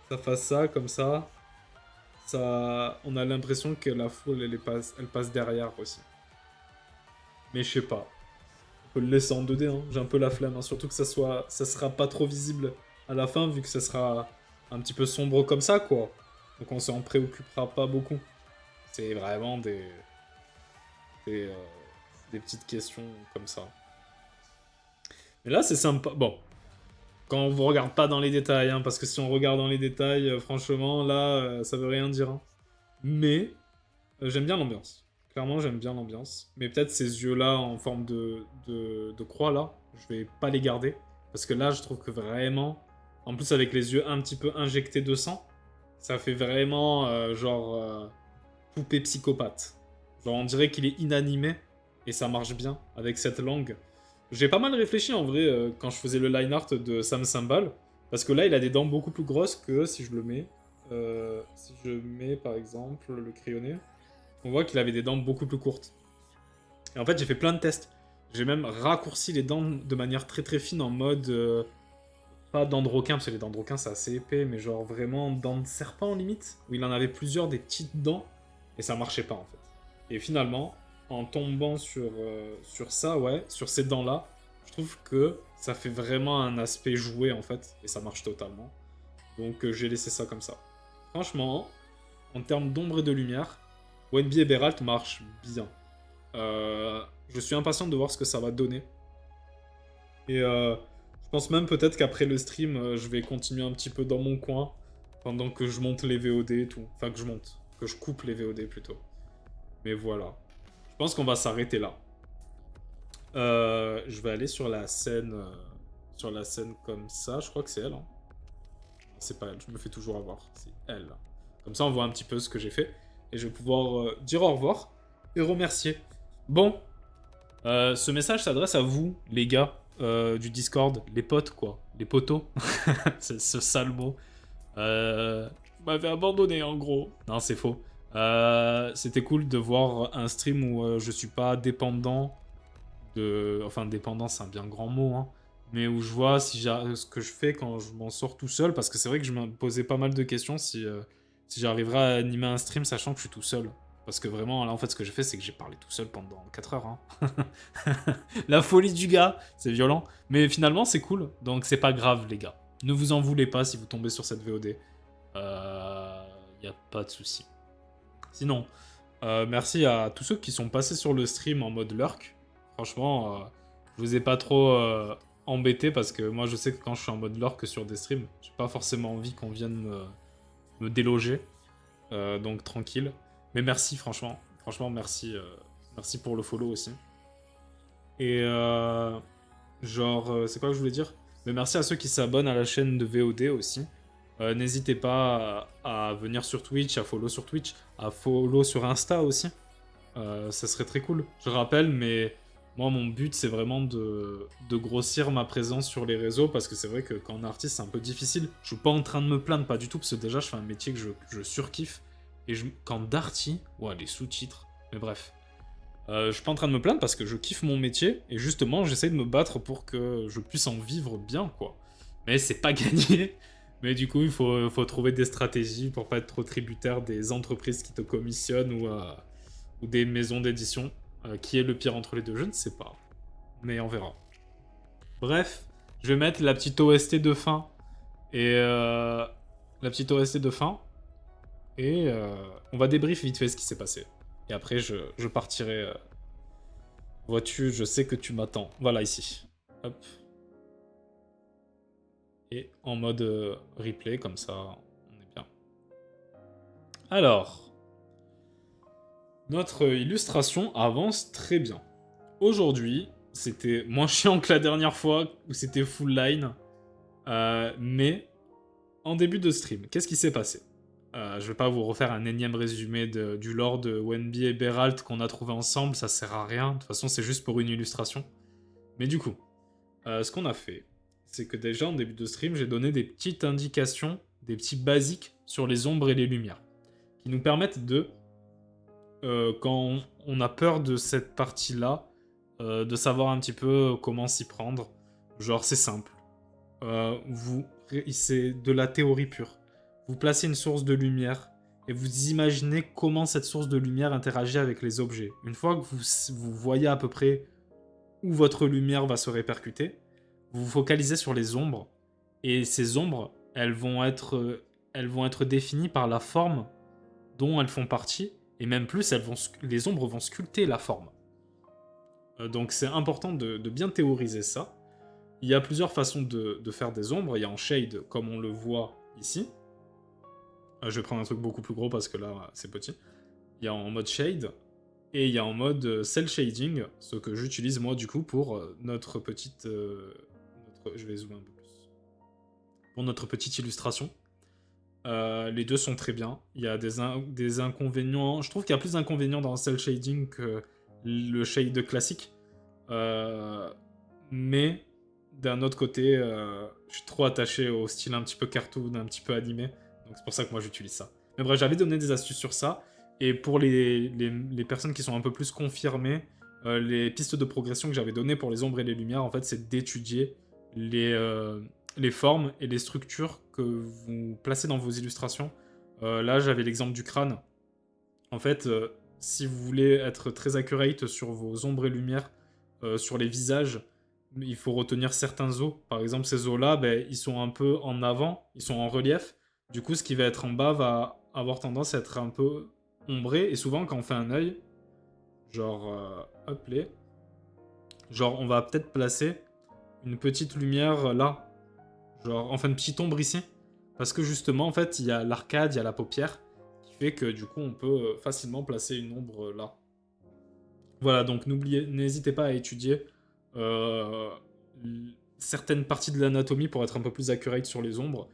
ça fasse ça, comme ça. On a l'impression que la foule, elle passe derrière aussi. Mais je sais pas. On peut le laisser en 2D, hein. J'ai un peu la flemme, hein. Surtout que ça sera pas trop visible à la fin, vu que ça sera un petit peu sombre comme ça, quoi. Donc on s'en préoccupera pas beaucoup. C'est vraiment des, euh, des petites questions comme ça. Mais là, c'est sympa. Bon, quand on vous regarde pas dans les détails, hein, parce que si on regarde dans les détails, franchement, là, ça veut rien dire, hein. Mais j'aime bien l'ambiance. Clairement, j'aime bien l'ambiance. Mais peut-être ces yeux-là en forme de croix, là, je vais pas les garder. Parce que là, je trouve que vraiment, en plus avec les yeux un petit peu injectés de sang, ça fait vraiment poupée psychopathe. Genre, on dirait qu'il est inanimé, et ça marche bien avec cette langue. J'ai pas mal réfléchi en vrai quand je faisais le line art de Sam Symbol, parce que là, il a des dents beaucoup plus grosses que si je le mets. Si je mets par exemple le crayonné, on voit qu'il avait des dents beaucoup plus courtes. Et en fait, j'ai fait plein de tests. J'ai même raccourci les dents de manière très très fine en mode. Pas dents de requin, parce que les dents de requin c'est assez épais, mais genre vraiment dents de serpent limite, où il en avait plusieurs des petites dents, et ça marchait pas en fait. Et finalement, en tombant sur ça, ouais, sur ces dents-là, je trouve que ça fait vraiment un aspect joué en fait, et ça marche totalement. Donc j'ai laissé ça comme ça. Franchement, en termes d'ombre et de lumière, Wenby et Beralt marchent bien. Je suis impatient de voir ce que ça va donner. Et je pense même peut-être qu'après le stream, je vais continuer un petit peu dans mon coin pendant que je monte les VOD et tout. Enfin, que je coupe les VOD plutôt. Mais voilà. Je pense qu'on va s'arrêter là. Je vais aller sur la scène comme ça. Je crois que c'est elle. Hein. C'est pas elle, je me fais toujours avoir. C'est elle. Comme ça, on voit un petit peu ce que j'ai fait. Et je vais pouvoir dire au revoir et remercier. Bon, ce message s'adresse à vous, les gars du Discord, les potes, quoi. Les potos. C'est ce sale mot. Vous m'avez abandonné, en gros. Non, c'est faux. C'était cool de voir un stream où je suis pas dépendant de... Enfin, dépendant, c'est un bien grand mot, hein. Mais où je vois ce que je fais quand je m'en sors tout seul. Parce que c'est vrai que je me posais pas mal de questions si j'arriverais à animer un stream sachant que je suis tout seul. Parce que vraiment, là, en fait, ce que j'ai fait, c'est que j'ai parlé tout seul pendant 4 heures. Hein. La folie du gars, c'est violent. Mais finalement, c'est cool. Donc, c'est pas grave, les gars. Ne vous en voulez pas si vous tombez sur cette VOD. Y a pas de souci. Sinon, merci à tous ceux qui sont passés sur le stream en mode lurk. Franchement, je vous ai pas trop embêté parce que moi, je sais que quand je suis en mode lurk sur des streams, j'ai pas forcément envie qu'on vienne me déloger. Donc, tranquille. Mais merci, franchement. Franchement, merci. Merci pour le follow aussi. Et c'est quoi que je voulais dire? Mais merci à ceux qui s'abonnent à la chaîne de VOD aussi. N'hésitez pas à venir sur Twitch, à follow sur Twitch, à follow sur Insta aussi. Ça serait très cool. Je rappelle, mais moi, mon but, c'est vraiment de grossir ma présence sur les réseaux parce que c'est vrai que quand on est artiste, c'est un peu difficile. Je suis pas en train de me plaindre, pas du tout, parce que déjà, je fais un métier que je surkiffe. Et quand Darty, ouais, les sous-titres, mais bref. Je suis pas en train de me plaindre parce que je kiffe mon métier et justement j'essaie de me battre pour que je puisse en vivre bien quoi. Mais c'est pas gagné. Mais du coup il faut trouver des stratégies pour pas être trop tributaire des entreprises qui te commissionnent ou des maisons d'édition. Qui est le pire entre les deux, je ne sais pas. Mais on verra. Bref, je vais mettre la petite OST de fin. Et la petite OST de fin. Et on va débrief vite fait ce qui s'est passé. Et après, je partirai. Vois-tu, je sais que tu m'attends. Voilà, ici. Hop. Et en mode replay, comme ça, on est bien. Alors, notre illustration avance très bien. Aujourd'hui, c'était moins chiant que la dernière fois, où c'était full line. Mais, en début de stream, qu'est-ce qui s'est passé? Je vais pas vous refaire un énième résumé du lore de Wenby et Beralt qu'on a trouvé ensemble, ça sert à rien. De toute façon, c'est juste pour une illustration. Mais du coup, ce qu'on a fait, c'est que déjà en début de stream, j'ai donné des petites indications, des petits basiques sur les ombres et les lumières, qui nous permettent de, quand on a peur de cette partie-là, de savoir un petit peu comment s'y prendre. Genre, c'est simple. C'est de la théorie pure. vous placez une source de lumière et vous imaginez comment cette source de lumière interagit avec les objets. Une fois que vous voyez à peu près où votre lumière va se répercuter, vous vous focalisez sur les ombres, et ces ombres, elles vont être définies par la forme dont elles font partie, et même plus, les ombres vont sculpter la forme. Donc c'est important de bien théoriser ça. Il y a plusieurs façons de faire des ombres. Il y a en shade, comme on le voit ici. Je vais prendre un truc beaucoup plus gros parce que là, c'est petit. Il y a en mode shade, et il y a en mode cell shading, ce que j'utilise moi du coup pour notre petite... je vais zoomer un peu plus. Pour notre petite illustration. Les deux sont très bien. Il y a des inconvénients... Je trouve qu'il y a plus d'inconvénients dans cell shading que le shade classique. Mais d'un autre côté, je suis trop attaché au style un petit peu cartoon, un petit peu animé. Donc c'est pour ça que moi j'utilise ça. Mais bref, j'avais donné des astuces sur ça. Et pour les personnes qui sont un peu plus confirmées, les pistes de progression que j'avais données pour les ombres et les lumières, en fait, c'est d'étudier les formes et les structures que vous placez dans vos illustrations. Là, j'avais l'exemple du crâne. En fait, si vous voulez être très accurate sur vos ombres et lumières, sur les visages, il faut retenir certains os. Par exemple, ces os-là, ben, ils sont un peu en avant, ils sont en relief. Du coup, ce qui va être en bas va avoir tendance à être un peu ombré. Et souvent, quand on fait un œil, genre, hop, genre, on va peut-être placer une petite lumière là. Genre, enfin, une petite ombre ici. Parce que justement, en fait, il y a l'arcade, il y a la paupière, qui fait que du coup, on peut facilement placer une ombre là. Voilà, donc n'hésitez pas à étudier euh, certaines parties de l'anatomie pour être un peu plus accurate sur les ombres.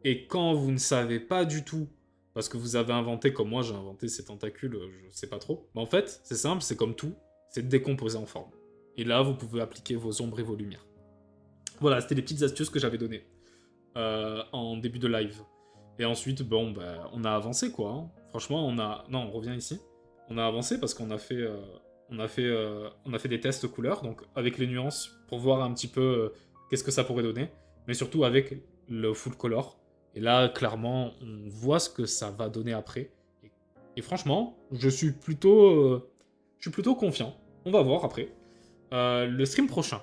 Et quand vous ne savez pas du tout, parce que vous avez inventé, comme moi j'ai inventé ces tentacules, je sais pas trop, mais en fait, c'est simple, c'est comme tout, c'est décomposé en forme. Et là, vous pouvez appliquer vos ombres et vos lumières. Voilà, c'était les petites astuces que j'avais données en début de live. Et ensuite, bon, bah, on a avancé, quoi. Hein. Franchement, on a... Non, on revient ici. On a avancé parce qu'on a fait... on a fait des tests couleurs, donc avec les nuances, pour voir un petit peu qu'est-ce que ça pourrait donner, mais surtout avec le full color. Et là, clairement, on voit ce que ça va donner après. Et franchement, je suis plutôt confiant. On va voir après. Le stream prochain,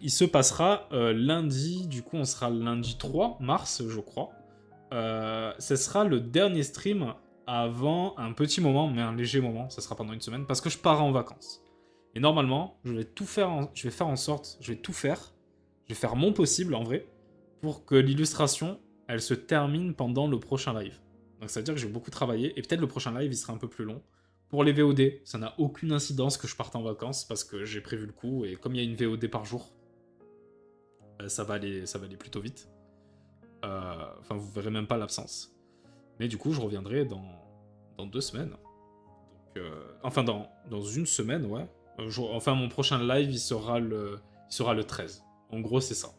il se passera lundi, du coup on sera lundi 3 mars, je crois. Ce sera le dernier stream avant un petit moment, mais un léger moment, ça sera pendant une semaine, parce que je pars en vacances. Et normalement, je vais tout faire, je vais faire en sorte, je vais tout faire, je vais faire mon possible en vrai, pour que l'illustration, elle se termine pendant le prochain live. Donc ça veut dire que j'ai beaucoup travaillé, et peut-être le prochain live, il sera un peu plus long. Pour les VOD, ça n'a aucune incidence que je parte en vacances, parce que j'ai prévu le coup, et comme il y a une VOD par jour, ça va aller plutôt vite. Enfin, vous verrez même pas l'absence. Mais du coup, je reviendrai dans 2 semaines. Donc, enfin, dans une semaine, ouais. Enfin, mon prochain live, il sera le 13. En gros, c'est ça.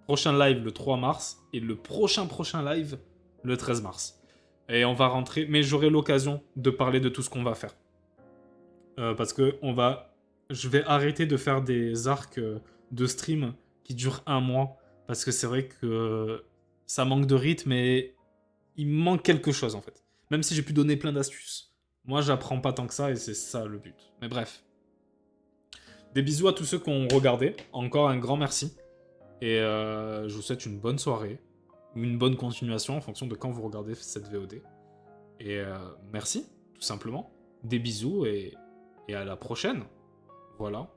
Prochain live le 3 mars et le prochain live le 13 mars. Et on va rentrer, mais j'aurai l'occasion de parler de tout ce qu'on va faire. Parce que je vais arrêter de faire des arcs de stream qui durent 1 mois. Parce que c'est vrai que ça manque de rythme et il me manque quelque chose en fait. Même si j'ai pu donner plein d'astuces. Moi, j'apprends pas tant que ça et c'est ça le but. Mais bref. Des bisous à tous ceux qui ont regardé. Encore un grand merci. Et je vous souhaite une bonne soirée. Ou une bonne continuation en fonction de quand vous regardez cette VOD. Et merci, tout simplement. Des bisous et à la prochaine. Voilà.